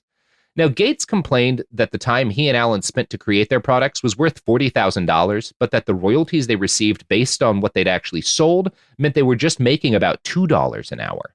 Now, Gates complained that the time he and Allen spent to create their products was worth $40,000, but that the royalties they received based on what they'd actually sold meant they were just making about $2 an hour.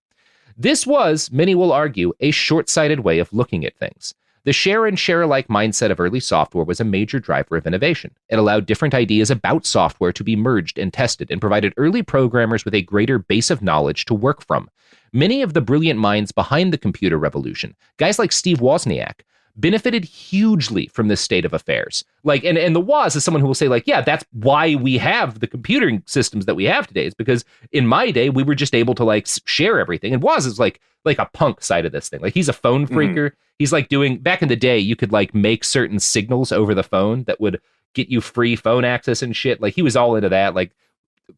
This was, many will argue, a short-sighted way of looking at things. The share and share-alike mindset of early software was a major driver of innovation. It allowed different ideas about software to be merged and tested and provided early programmers with a greater base of knowledge to work from. Many of the brilliant minds behind the computer revolution, guys like Steve Wozniak, benefited hugely from this state of affairs. And the Woz is someone who will say, yeah, that's why we have the computing systems that we have today. It's because in my day, we were just able to share everything. And Woz is like a punk side of this thing. He's a phone phreaker. He's doing, back in the day, you could make certain signals over the phone that would get you free phone access and shit. He was all into that.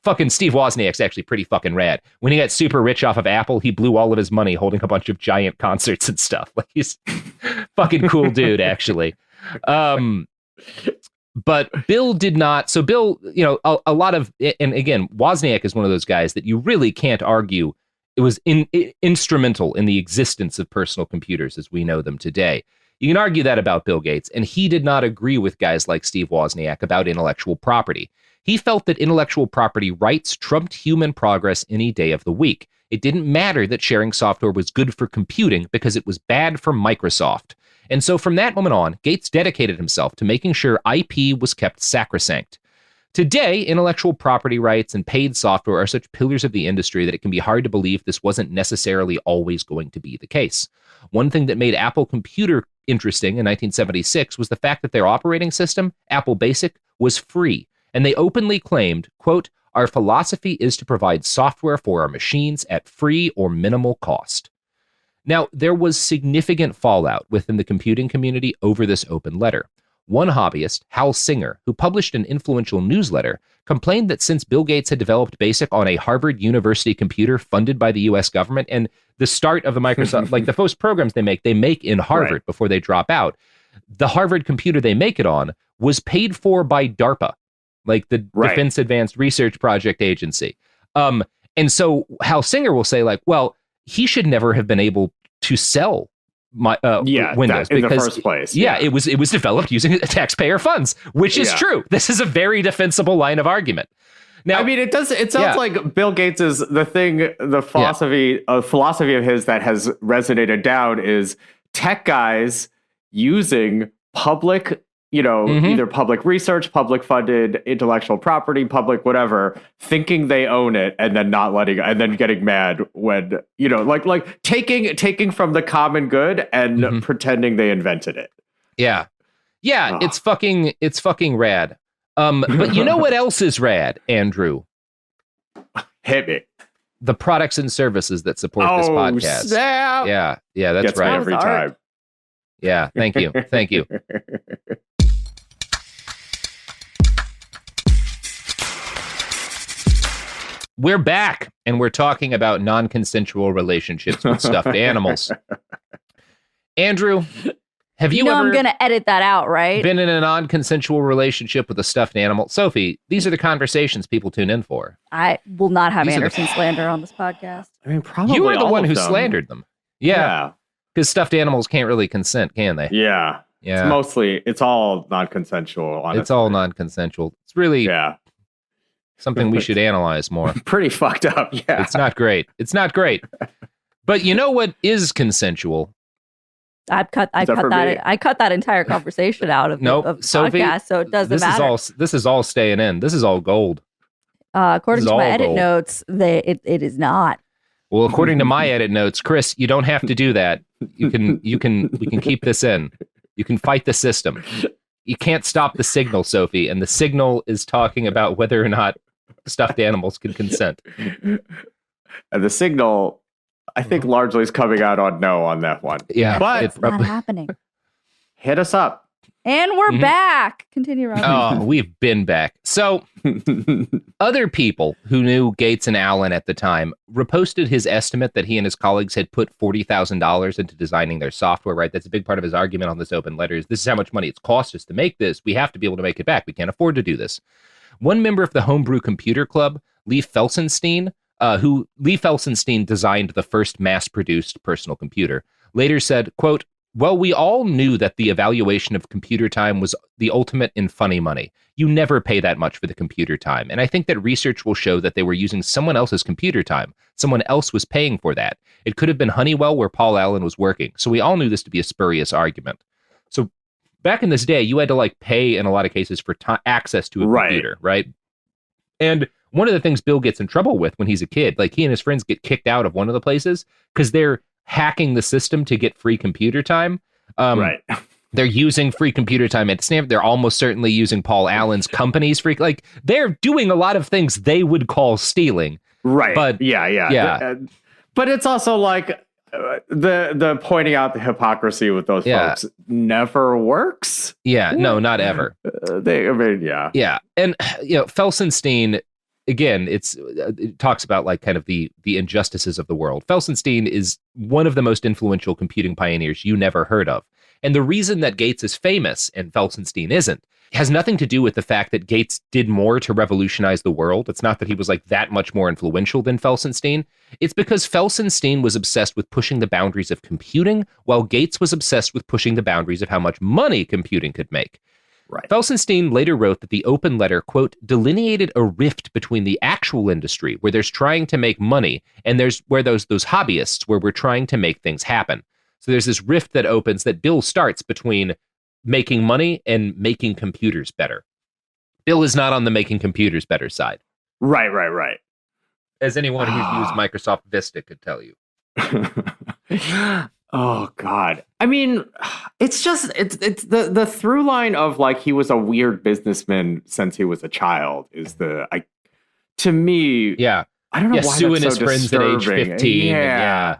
Fucking Steve Wozniak's actually pretty fucking rad. When he got super rich off of Apple, he blew all of his money holding a bunch of giant concerts and stuff. He's fucking cool dude, actually. But Bill did not. So Bill, a lot of, and again, Wozniak is one of those guys that you really can't argue it was instrumental in the existence of personal computers as we know them today. You can argue that about Bill Gates, and he did not agree with guys like Steve Wozniak about intellectual property. He felt that intellectual property rights trumped human progress any day of the week. It didn't matter that sharing software was good for computing because it was bad for Microsoft. And so from that moment on, Gates dedicated himself to making sure IP was kept sacrosanct. Today, intellectual property rights and paid software are such pillars of the industry that it can be hard to believe this wasn't necessarily always going to be the case. One thing that made Apple Computer interesting in 1976 was the fact that their operating system, Apple Basic, was free. And they openly claimed, quote, "Our philosophy is to provide software for our machines at free or minimal cost." Now, there was significant fallout within the computing community over this open letter. One hobbyist, Hal Singer, who published an influential newsletter, complained that since Bill Gates had developed BASIC on a Harvard University computer funded by the U.S. government, and the start of the Microsoft, the first programs they make in Harvard right before they drop out, the Harvard computer they make it on was paid for by DARPA, the Defense Advanced Research Project Agency. And so Hal Singer will say, well, he should never have been able to sell Windows in the first place. Yeah, it was developed using taxpayer funds, which is true. This is a very defensible line of argument. Now, I mean, it sounds like Bill Gates is the philosophy of his that has resonated down is tech guys using public, either public research, public funded intellectual property, public whatever, thinking they own it and then not letting, and then getting mad when, taking from the common good and pretending they invented it. Yeah. Yeah. It's fucking rad. But you know what else is rad, Andrew? Hit me. The products and services that support this podcast. Snap. Yeah, that's right. Every time. Yeah, thank you. Thank you. We're back, and we're talking about non-consensual relationships with stuffed animals. Andrew, have you ever... I'm going to edit that out, right? ...been in a non-consensual relationship with a stuffed animal? Sophie, these are the conversations people tune in for. I will not have Anderson slander on this podcast. I mean, probably you were the one who slandered them. Yeah. Because stuffed animals can't really consent, can they? Yeah. It's all non-consensual, honestly. It's all non-consensual. It's really... something we should analyze more. Pretty fucked up, yeah. It's not great. But you know what is consensual? I cut that entire conversation out of the Sophie, podcast, so it doesn't matter. This is all staying in. This is all gold. According to my edit notes, it is not. Well, according to my edit notes, Chris, you don't have to do that. We can keep this in. You can fight the system. You can't stop the signal, Sophie, and the signal is talking about whether or not stuffed animals can consent. And the signal, I think, largely is coming out on no on that one. Yeah, but it's not happening. Hit us up. And we're back. Continue, Robin. Oh, we've been back. So, other people who knew Gates and Allen at the time reposted his estimate that he and his colleagues had put $40,000 into designing their software, right? That's a big part of his argument on this open letter. This is how much money it's cost us to make this. We have to be able to make it back. We can't afford to do this. One member of the Homebrew Computer Club, Lee Felsenstein, Lee Felsenstein designed the first mass-produced personal computer, later said, quote, "Well, we all knew that the evaluation of computer time was the ultimate in funny money. You never pay that much for the computer time. And I think that research will show that they were using someone else's computer time. Someone else was paying for that. It could have been Honeywell where Paul Allen was working. So we all knew this to be a spurious argument." So back in this day, you had to pay in a lot of cases for access to a computer, right? And one of the things Bill gets in trouble with when he's a kid, he and his friends get kicked out of one of the places because they're hacking the system to get free computer time. Right. They're using free computer time at Stanford. They're almost certainly using Paul Allen's company's free. They're doing a lot of things they would call stealing. Right. But yeah. But it's also the pointing out the hypocrisy with those folks never works. Yeah. No, not ever. Yeah. And Felsenstein, again, it talks about kind of the injustices of the world. Felsenstein is one of the most influential computing pioneers you never heard of. And the reason that Gates is famous and Felsenstein isn't has nothing to do with the fact that Gates did more to revolutionize the world. It's not that he was that much more influential than Felsenstein. It's because Felsenstein was obsessed with pushing the boundaries of computing, while Gates was obsessed with pushing the boundaries of how much money computing could make. Right. Felsenstein later wrote that the open letter, quote, delineated a rift between the actual industry where there's trying to make money and there's where those hobbyists where we're trying to make things happen. So there's this rift that opens that Bill starts between making money and making computers better. Bill is not on the making computers better side. Right. As anyone who's used Microsoft Vista could tell you. Oh God. I mean, it's the through line of he was a weird businessman since he was a child is to me. Yeah. I don't know why suing that's his friends disturbing. at age 15. Yeah.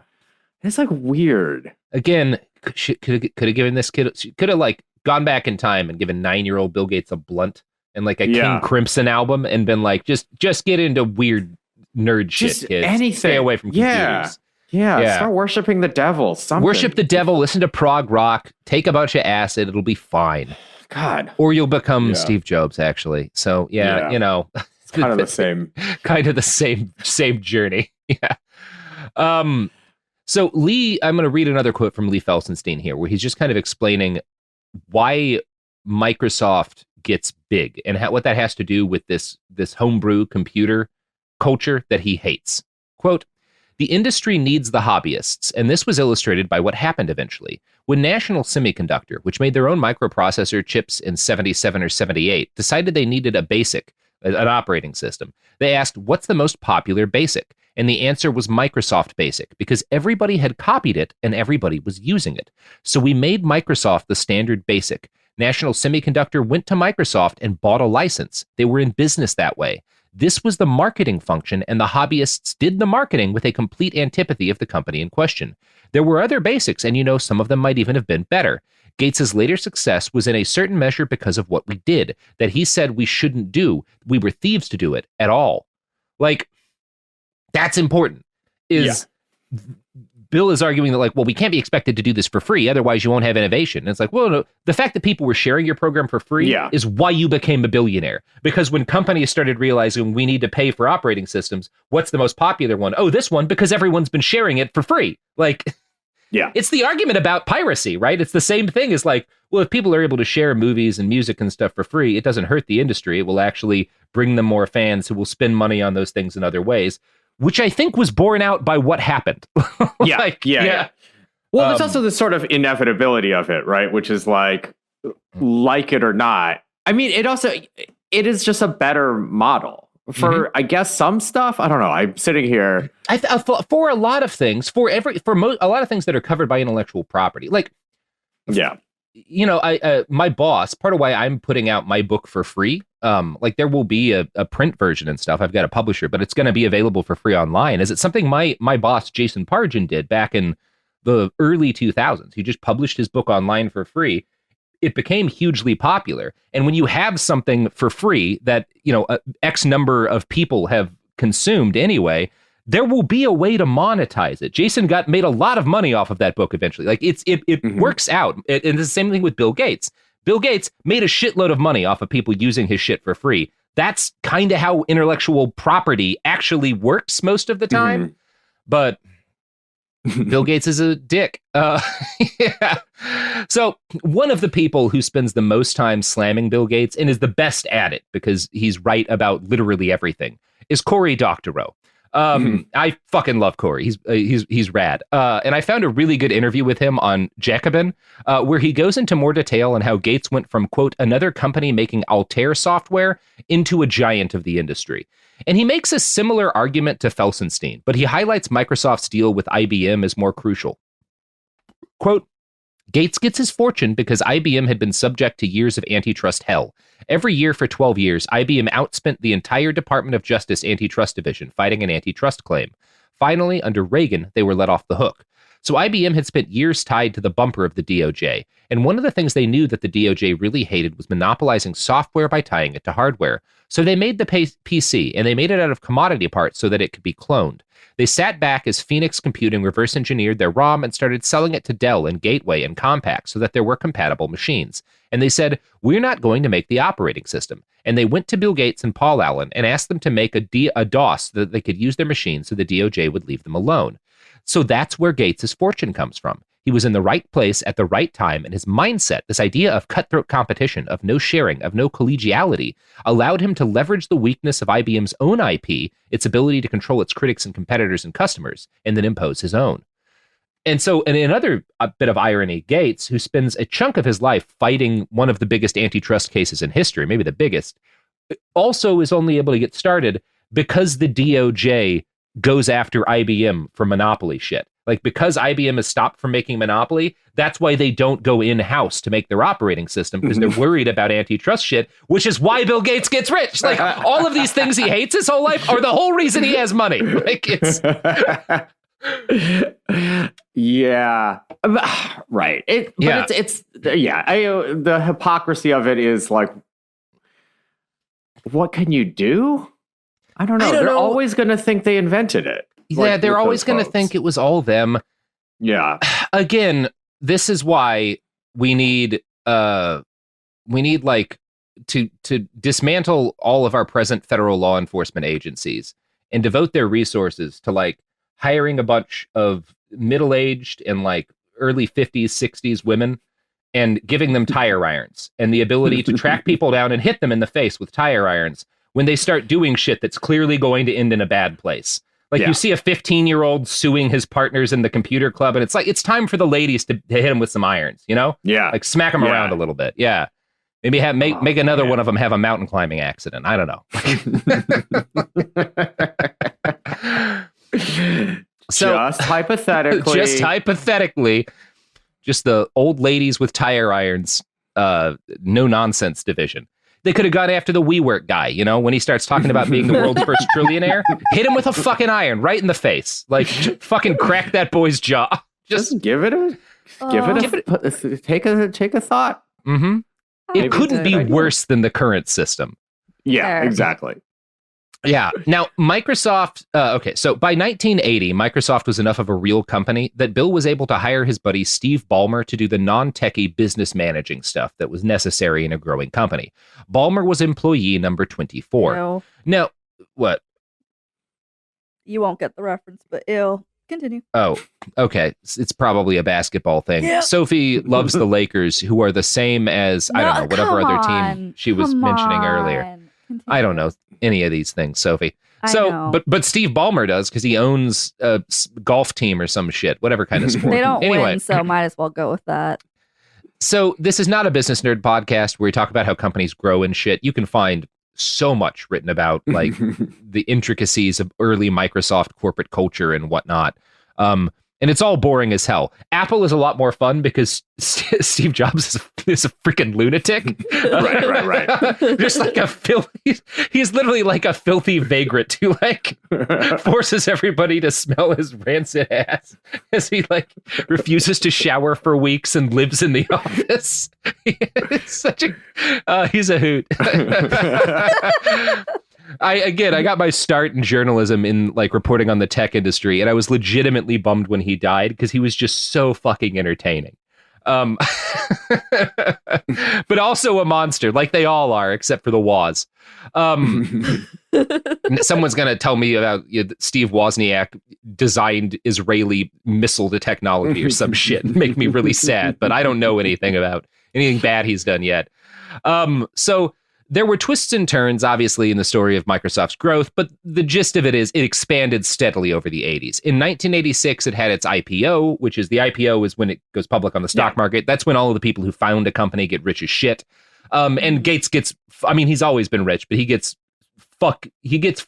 It's weird. Again, could have given this kid, could have gone back in time and given 9-year-old Bill Gates a blunt and a King Crimson album and been just get into weird nerd shit, kids. Anything. Stay away from computers. Yeah. Start worshiping the devil. Something. Worship the devil. Listen to prog rock. Take a bunch of acid. It'll be fine. God. Or you'll become Steve Jobs, actually. So it's kind of the same. Kind of the same journey. Yeah. So Lee, I'm going to read another quote from Lee Felsenstein here, where he's just kind of explaining why Microsoft gets big and what that has to do with this homebrew computer culture that he hates. Quote, "The industry needs the hobbyists, and this was illustrated by what happened eventually. When National Semiconductor, which made their own microprocessor chips in 77 or 78, decided they needed an operating system, they asked, what's the most popular BASIC? And the answer was Microsoft BASIC, because everybody had copied it and everybody was using it. So we made Microsoft the standard BASIC. National Semiconductor went to Microsoft and bought a license. They were in business that way. This was the marketing function, and the hobbyists did the marketing with a complete antipathy of the company in question. There were other basics, and some of them might even have been better. Gates's later success was in a certain measure because of what we did, that he said we shouldn't do. We were thieves to do it at all." That's important. Bill is arguing that we can't be expected to do this for free, otherwise you won't have innovation. And it's well, no, the fact that people were sharing your program for free is why you became a billionaire. Because when companies started realizing we need to pay for operating systems, what's the most popular one? Oh, this one, because everyone's been sharing it for free. It's the argument about piracy, right? It's the same thing as if people are able to share movies and music and stuff for free, it doesn't hurt the industry. It will actually bring them more fans who will spend money on those things in other ways, which I think was borne out by what happened. Yeah. Well, there's also the sort of inevitability of it, right? Which is like it or not. I mean, it is just a better model for, I guess, some stuff. I don't know. I'm sitting here. For a lot of things, a lot of things that are covered by intellectual property, like, yeah, you know, my boss, part of why I'm putting out my book for free, like there will be a print version and stuff. I've got a publisher, but it's going to be available for free online. Is it something my boss, Jason Pargin, did back in the early 2000s? He just published his book online for free. It became hugely popular. And when you have something for free that, you know, X number of people have consumed anyway, there will be a way to monetize it. Jason made a lot of money off of that book eventually. Like it works out. And it's the same thing with Bill Gates. Bill Gates made a shitload of money off of people using his shit for free. That's kind of how intellectual property actually works most of the time. But Bill Gates is a dick. Yeah. So one of the people who spends the most time slamming Bill Gates and is the best at it because he's right about literally everything is Cory Doctorow. I fucking love Cory. He's rad. And I found a really good interview with him on Jacobin, where he goes into more detail on how Gates went from, quote, another company making Altair software into a giant of the industry. And he makes a similar argument to Felsenstein, but he highlights Microsoft's deal with IBM as more crucial. Quote, Gates gets his fortune because IBM had been subject to years of antitrust hell. Every year for 12 years, IBM outspent the entire Department of Justice antitrust division fighting an antitrust claim. Finally, under Reagan, they were let off the hook. So IBM had spent years tied to the bumper of the DOJ. And one of the things they knew that the DOJ really hated was monopolizing software by tying it to hardware. So they made the PC, and they made it out of commodity parts so that it could be cloned. They sat back as Phoenix Computing reverse engineered their ROM and started selling it to Dell and Gateway and Compaq so that there were compatible machines. And they said, we're not going to make the operating system. And they went to Bill Gates and Paul Allen and asked them to make a DOS so that they could use their machines so the DOJ would leave them alone. So that's where Gates' fortune comes from. He was in the right place at the right time, and his mindset, this idea of cutthroat competition, of no sharing, of no collegiality, allowed him to leverage the weakness of IBM's own IP, its ability to control its critics and competitors and customers, and then impose his own. And so, in another bit of irony, Gates, who spends a chunk of his life fighting one of the biggest antitrust cases in history, maybe the biggest, also is only able to get started because the DOJ goes after IBM for monopoly shit. Like, because IBM has stopped from making Monopoly, that's why they don't go in-house to make their operating system, because they're worried about antitrust shit, which is why Bill Gates gets rich. Like, all of these things he hates his whole life are the whole reason he has money. Like, it's... Yeah. Right. The hypocrisy of it is like, what can you do? I don't know. They're always going to think they invented it. Yeah, they're always going to think it was all them. Yeah. Again, this is why we need like to dismantle all of our present federal law enforcement agencies and devote their resources to like hiring a bunch of middle-aged and like early 50s, 60s women and giving them tire irons and the ability to track people down and hit them in the face with tire irons when they start doing shit that's clearly going to end in a bad place. Like, you see a 15-year-old suing his partners in the computer club, and it's like, it's time for the ladies to hit him with some irons, you know? Yeah. Like, smack them around a little bit. Yeah. Maybe make another one of them have a mountain climbing accident. I don't know. So, just hypothetically. Just the old ladies with tire irons, no nonsense division. They could have gone after the WeWork guy, you know, when he starts talking about being the world's first trillionaire. Hit him with a fucking iron right in the face. Like, fucking crack that boy's jaw. Just take a thought. Mm-hmm. It couldn't be worse than the current system. Yeah, exactly. Yeah. Now, Microsoft, so by 1980, Microsoft was enough of a real company that Bill was able to hire his buddy Steve Ballmer to do the non-techie business managing stuff that was necessary in a growing company. Ballmer was employee number 24. Ew. Now, what? You won't get the reference, but ew. Continue. Oh, okay. It's probably a basketball thing. Yep. Sophie loves the Lakers, who are the same as, I don't know, whatever other team she was mentioning earlier. Continue. I don't know any of these things, Sophie. But Steve Ballmer does because he owns a golf team or some shit, whatever kind of sport. They don't win, so might as well go with that. So this is not a business nerd podcast where we talk about how companies grow and shit. You can find so much written about like the intricacies of early Microsoft corporate culture and whatnot. And it's all boring as hell. Apple is a lot more fun because Steve Jobs is a freaking lunatic. Right. Just like he's literally like a filthy vagrant who like forces everybody to smell his rancid ass as he like refuses to shower for weeks and lives in the office. He's a hoot. I got my start in journalism in like reporting on the tech industry, and I was legitimately bummed when he died because he was just so fucking entertaining. But also a monster, like they all are, except for the Woz. Someone's going to tell me about Steve Wozniak designed Israeli missile to technology or some shit and make me really sad, but I don't know anything about anything bad he's done yet. So there were twists and turns, obviously, in the story of Microsoft's growth, but the gist of it is it expanded steadily over the 80s. In 1986, it had its IPO, which is the IPO is when it goes public on the stock market. That's when all of the people who found a company get rich as shit. And Gates gets, I mean, he's always been rich, but he gets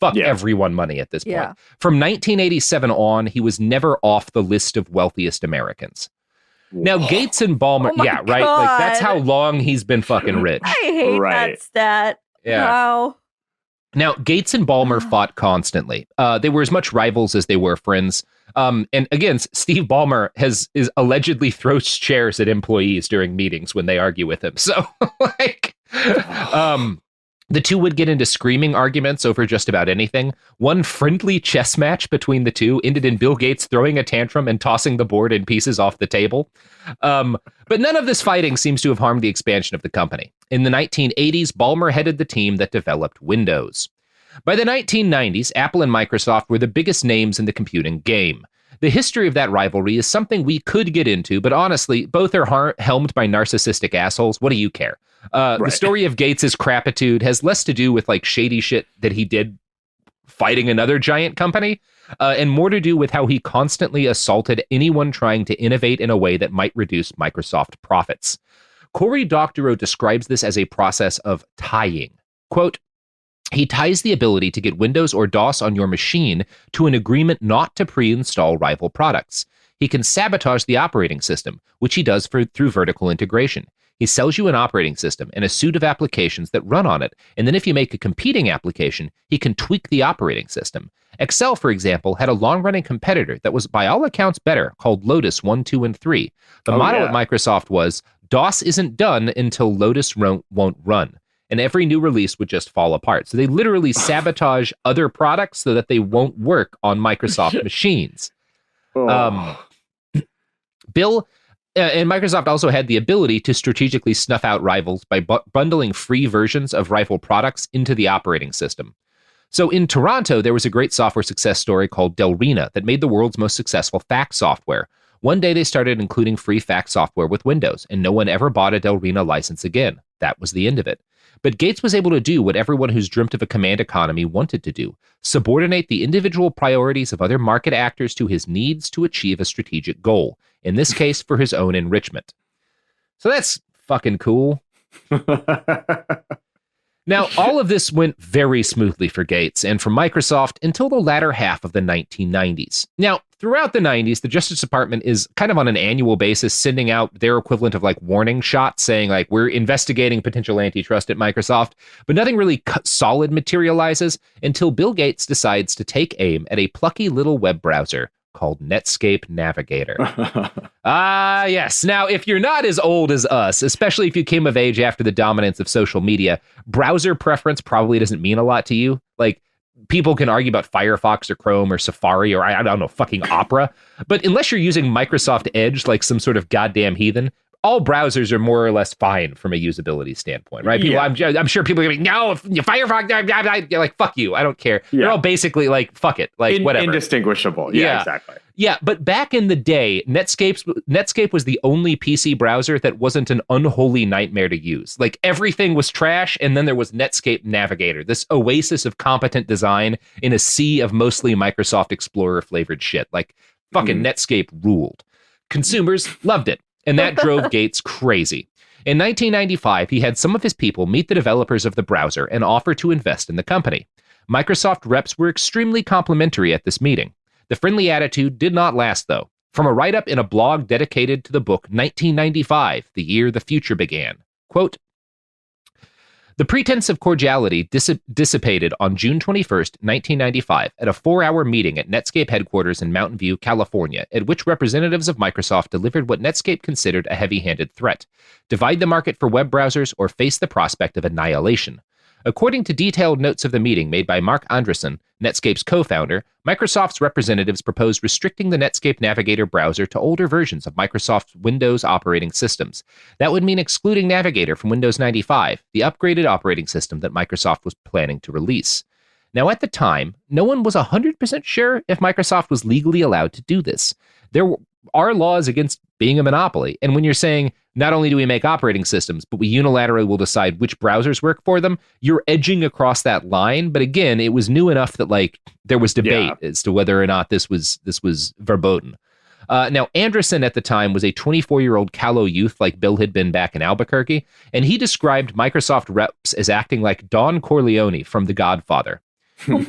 everyone money at this point. From 1987 on, he was never off the list of wealthiest Americans. Now, Gates and Ballmer, right? Like, that's how long he's been fucking rich. I hate that stat. Yeah. Wow. Now, Gates and Ballmer fought constantly. They were as much rivals as they were friends. And again, Steve Ballmer is allegedly throws chairs at employees during meetings when they argue with him. So, like, the two would get into screaming arguments over just about anything. One friendly chess match between the two ended in Bill Gates throwing a tantrum and tossing the board in pieces off the table. But none of this fighting seems to have harmed the expansion of the company. In the 1980s, Ballmer headed the team that developed Windows. By the 1990s, Apple and Microsoft were the biggest names in the computing game. The history of that rivalry is something we could get into, but honestly, both are helmed by narcissistic assholes. What do you care? The story of Gates' crapitude has less to do with like shady shit that he did fighting another giant company, and more to do with how he constantly assaulted anyone trying to innovate in a way that might reduce Microsoft profits. Cory Doctorow describes this as a process of tying. Quote, he ties the ability to get Windows or DOS on your machine to an agreement not to pre-install rival products. He can sabotage the operating system, which he does through vertical integration. He sells you an operating system and a suite of applications that run on it, and then if you make a competing application, he can tweak the operating system. Excel, for example, had a long-running competitor that was, by all accounts, better, called Lotus 1, 2, and 3. The motto at Microsoft was, DOS isn't done until Lotus won't run. And every new release would just fall apart. So they literally sabotage other products so that they won't work on Microsoft machines. Bill and Microsoft also had the ability to strategically snuff out rivals by bundling free versions of rival products into the operating system. So in Toronto, there was a great software success story called Delrina that made the world's most successful fax software. One day they started including free fax software with Windows, and no one ever bought a Delrina license again. That was the end of it. But Gates was able to do what everyone who's dreamt of a command economy wanted to do, subordinate the individual priorities of other market actors to his needs to achieve a strategic goal, in this case for his own enrichment. So that's fucking cool. Now, all of this went very smoothly for Gates and for Microsoft until the latter half of the 1990s. Now, throughout the 90s, the Justice Department is kind of on an annual basis sending out their equivalent of like warning shots saying like, we're investigating potential antitrust at Microsoft, but nothing really solid materializes until Bill Gates decides to take aim at a plucky little web browser called Netscape Navigator. Yes. Now, if you're not as old as us, especially if you came of age after the dominance of social media, browser preference probably doesn't mean a lot to you. Like, people can argue about Firefox or Chrome or Safari or I don't know, fucking Opera. But unless you're using Microsoft Edge like some sort of goddamn heathen, all browsers are more or less fine from a usability standpoint, right? People, I'm sure people are going to be, no, if Firefox, you're like, fuck you, I don't care. They're all basically like, fuck it, like whatever. Indistinguishable. Yeah, exactly. Yeah, but back in the day, Netscape was the only PC browser that wasn't an unholy nightmare to use. Like, everything was trash, and then there was Netscape Navigator, this oasis of competent design in a sea of mostly Microsoft Explorer-flavored shit. Like, fucking Netscape ruled. Consumers loved it, and that drove Gates crazy. In 1995, he had some of his people meet the developers of the browser and offer to invest in the company. Microsoft reps were extremely complimentary at this meeting. The friendly attitude did not last, though. From a write-up in a blog dedicated to the book 1995, the year the future began, quote, "The pretense of cordiality dissipated on June 21st, 1995, at a 4-hour meeting at Netscape headquarters in Mountain View, California, at which representatives of Microsoft delivered what Netscape considered a heavy-handed threat: divide the market for web browsers or face the prospect of annihilation. According to detailed notes of the meeting made by Mark Andreessen, Netscape's co-founder, Microsoft's representatives proposed restricting the Netscape Navigator browser to older versions of Microsoft's Windows operating systems. That would mean excluding Navigator from Windows 95, the upgraded operating system that Microsoft was planning to release. Now, at the time, no one was 100% sure if Microsoft was legally allowed to do this. There are laws against being a monopoly, and when you're saying, not only do we make operating systems, but we unilaterally will decide which browsers work for them, you're edging across that line. But again, it was new enough that like there was debate as to whether or not this was verboten. Now, Andreessen at the time was a 24-year-old callow youth like Bill had been back in Albuquerque, and he described Microsoft reps as acting like Don Corleone from The Godfather.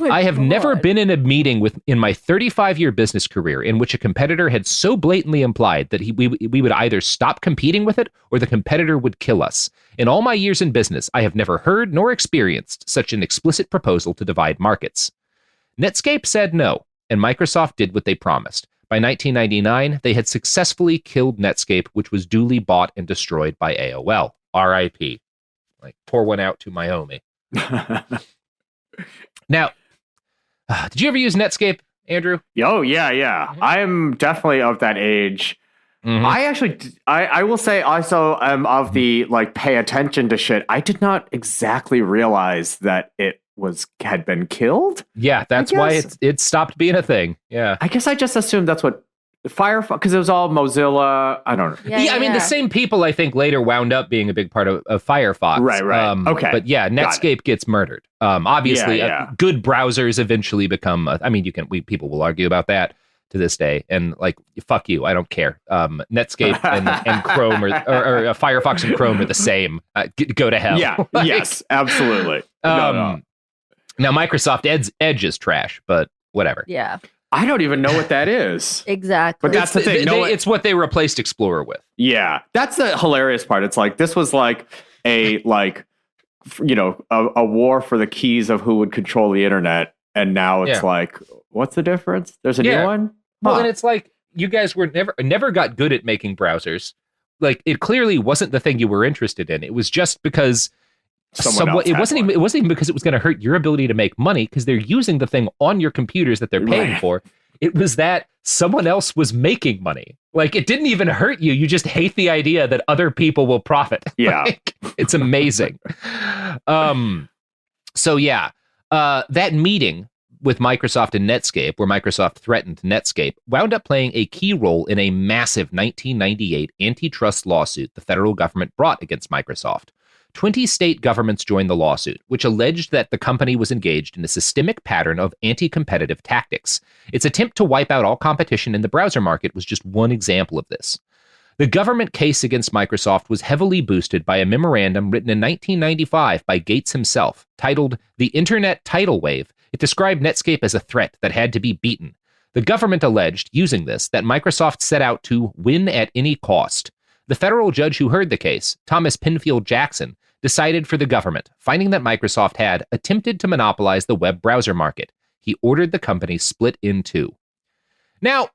I have never been in a meeting in my 35-year business career in which a competitor had so blatantly implied that we would either stop competing with it or the competitor would kill us. In all my years in business, I have never heard nor experienced such an explicit proposal to divide markets. Netscape said no, and Microsoft did what they promised. By 1999, they had successfully killed Netscape, which was duly bought and destroyed by AOL. R.I.P. Like, pour one out to my homie. Now, did you ever use Netscape, Andrew? Oh, yeah. Mm-hmm. I'm definitely of that age. Mm-hmm. I will say also am of the, like, pay attention to shit. I did not exactly realize that it had been killed. Yeah, that's why it stopped being a thing. Yeah. I guess I just assumed that's what Firefox, because it was all Mozilla. I don't know. Yeah, I mean, the same people I think later wound up being a big part of Firefox. Right. Okay. But yeah, Netscape gets murdered. Obviously, good browsers eventually become. People will argue about that to this day, and like, fuck you, I don't care. Netscape and Chrome or Firefox and Chrome are the same. Go to hell. Yeah. Yes. Absolutely. No. Now Microsoft Edge is trash, but whatever. Yeah. I don't even know what that is. Exactly. But that's the thing. It's what they replaced Explorer with. Yeah. That's the hilarious part. It's like, this was like a war for the keys of who would control the internet. And now it's like, what's the difference? There's a new one? Well, and it's like, you guys were never got good at making browsers. Like, it clearly wasn't the thing you were interested in. It was just because it wasn't even because it was going to hurt your ability to make money, because they're using the thing on your computers that they're paying for. It was that someone else was making money. Like, it didn't even hurt you. You just hate the idea that other people will profit. Yeah. Like, it's amazing. That meeting with Microsoft and Netscape, where Microsoft threatened Netscape, wound up playing a key role in a massive 1998 antitrust lawsuit the federal government brought against Microsoft. 20 state governments joined the lawsuit, which alleged that the company was engaged in a systemic pattern of anti-competitive tactics. Its attempt to wipe out all competition in the browser market was just one example of this. The government case against Microsoft was heavily boosted by a memorandum written in 1995 by Gates himself, titled The Internet Tidal Wave. It described Netscape as a threat that had to be beaten. The government alleged, using this, that Microsoft set out to win at any cost. The federal judge who heard the case, Thomas Penfield Jackson, decided for the government, finding that Microsoft had attempted to monopolize the web browser market. He ordered the company split in two. Now,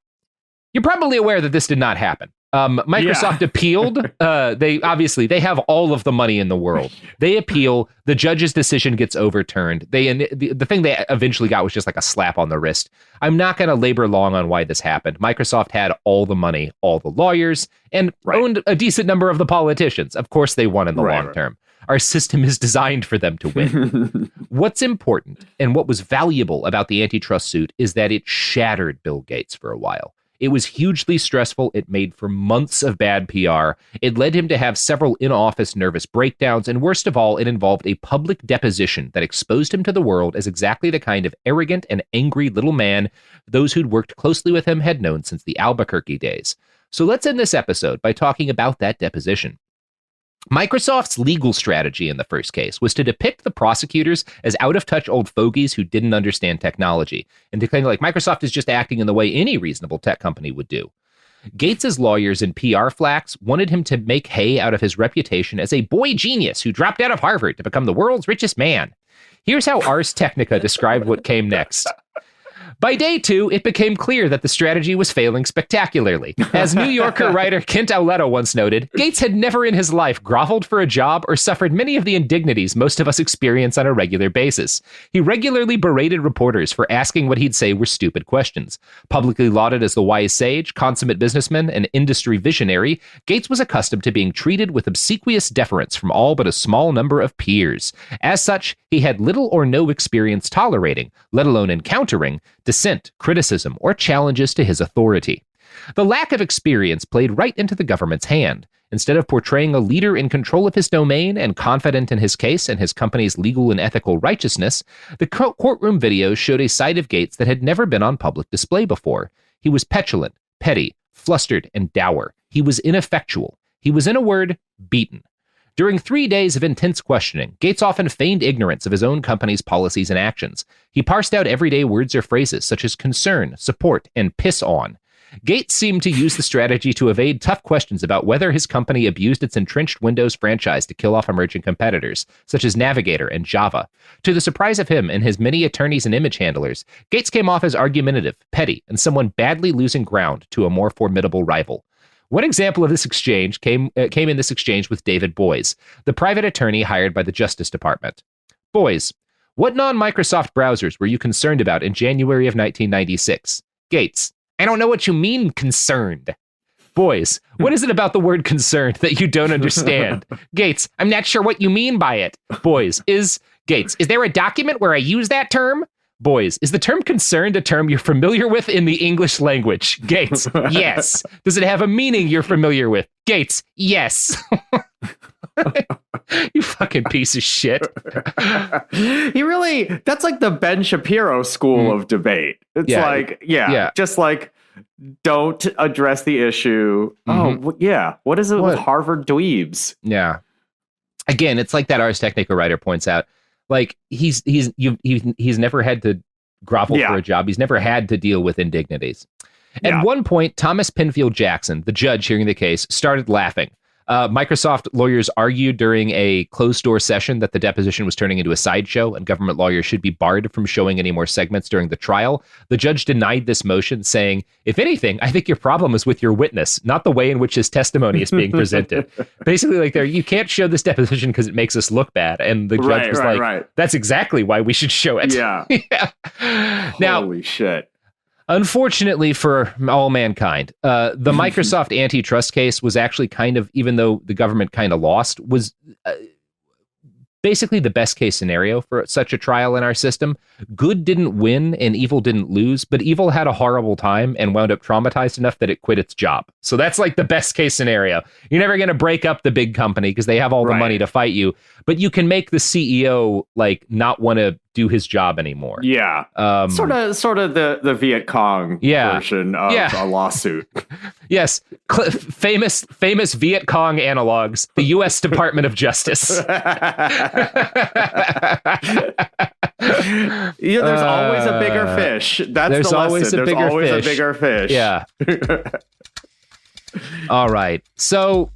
you're probably aware that this did not happen. Microsoft appealed. They have all of the money in the world. They appeal. The judge's decision gets overturned. The thing they eventually got was just like a slap on the wrist. I'm not going to labor long on why this happened. Microsoft had all the money, all the lawyers, and owned a decent number of the politicians. Of course, they won in the long term. Our system is designed for them to win. What's important and what was valuable about the antitrust suit is that it shattered Bill Gates for a while. It was hugely stressful. It made for months of bad PR. It led him to have several in-office nervous breakdowns, and worst of all, it involved a public deposition that exposed him to the world as exactly the kind of arrogant and angry little man those who'd worked closely with him had known since the Albuquerque days. So let's end this episode by talking about that deposition. Microsoft's legal strategy in the first case was to depict the prosecutors as out-of-touch old fogies who didn't understand technology, and to claim like Microsoft is just acting in the way any reasonable tech company would do. Gates's lawyers and PR flacks wanted him to make hay out of his reputation as a boy genius who dropped out of Harvard to become the world's richest man. Here's how Ars Technica described what came next. By day 2, it became clear that the strategy was failing spectacularly. As New Yorker writer Kent Auletto once noted, Gates had never in his life groveled for a job or suffered many of the indignities most of us experience on a regular basis. He regularly berated reporters for asking what he'd say were stupid questions. Publicly lauded as the wise sage, consummate businessman, and industry visionary, Gates was accustomed to being treated with obsequious deference from all but a small number of peers. As such, he had little or no experience tolerating, let alone encountering, dissent, criticism, or challenges to his authority. The lack of experience played right into the government's hand. Instead of portraying a leader in control of his domain and confident in his case and his company's legal and ethical righteousness, the courtroom videos showed a side of Gates that had never been on public display before. He was petulant, petty, flustered, and dour. He was ineffectual. He was, in a word, beaten. During 3 days of intense questioning, Gates often feigned ignorance of his own company's policies and actions. He parsed out everyday words or phrases such as concern, support, and piss on. Gates seemed to use the strategy to evade tough questions about whether his company abused its entrenched Windows franchise to kill off emerging competitors, such as Navigator and Java. To the surprise of him and his many attorneys and image handlers, Gates came off as argumentative, petty, and someone badly losing ground to a more formidable rival. One example of this exchange came in this exchange with David Boies, the private attorney hired by the Justice Department. Boies, what non-Microsoft browsers were you concerned about in January of 1996? Gates, I don't know what you mean, concerned. Boies, what is it about the word concerned that you don't understand? Gates, I'm not sure what you mean by it. Boies, is there a document where I use that term? Boies, is the term concerned a term you're familiar with in the English language? Gates, yes. Does it have a meaning you're familiar with? Gates, yes. You fucking piece of shit. That's like the Ben Shapiro school of debate. It's just like, don't address the issue. Mm-hmm. Oh, yeah. What is it with Harvard dweebs? Yeah. Again, it's like that Ars Technica writer points out. Like he's never had to grovel for a job. He's never had to deal with indignities. At one point, Thomas Penfield Jackson, the judge hearing the case, started laughing. Microsoft lawyers argued during a closed-door session that the deposition was turning into a sideshow and government lawyers should be barred from showing any more segments during the trial. The judge denied this motion, saying, if anything, I think your problem is with your witness, not the way in which his testimony is being presented. Basically, like, you can't show this deposition because it makes us look bad. And the judge was like, that's exactly why we should show it. Yeah. Now, holy shit. Unfortunately for all mankind, the Microsoft antitrust case was actually kind of, even though the government kind of lost, was basically the best case scenario for such a trial in our system. Good didn't win and evil didn't lose, but evil had a horrible time and wound up traumatized enough that it quit its job. So that's like the best case scenario. You're never going to break up the big company because they have all the money to fight you, but you can make the CEO like not want to do his job anymore. Yeah. Sort of the Viet Cong version of a lawsuit. Yes. Famous Viet Cong analogs, the U.S. Department of Justice. There's always a bigger fish. That's the lesson. There's always a bigger fish. Yeah. All right. So,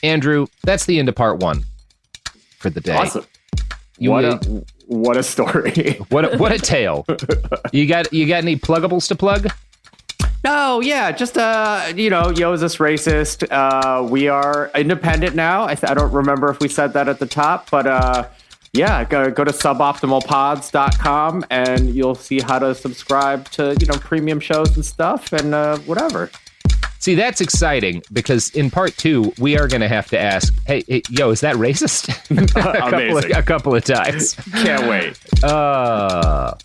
Andrew, that's the end of part 1 for the day. Awesome. What a story. What a tale. You got any pluggables to plug? No, yeah, just yo, is this racist? We are independent now. I don't remember if we said that at the top, but yeah, go to suboptimalpods.com and you'll see how to subscribe to premium shows and stuff and whatever. See, that's exciting because in part 2 we are going to have to ask, hey, yo, is that racist? Amazing. a couple of times. Can't wait. Pods.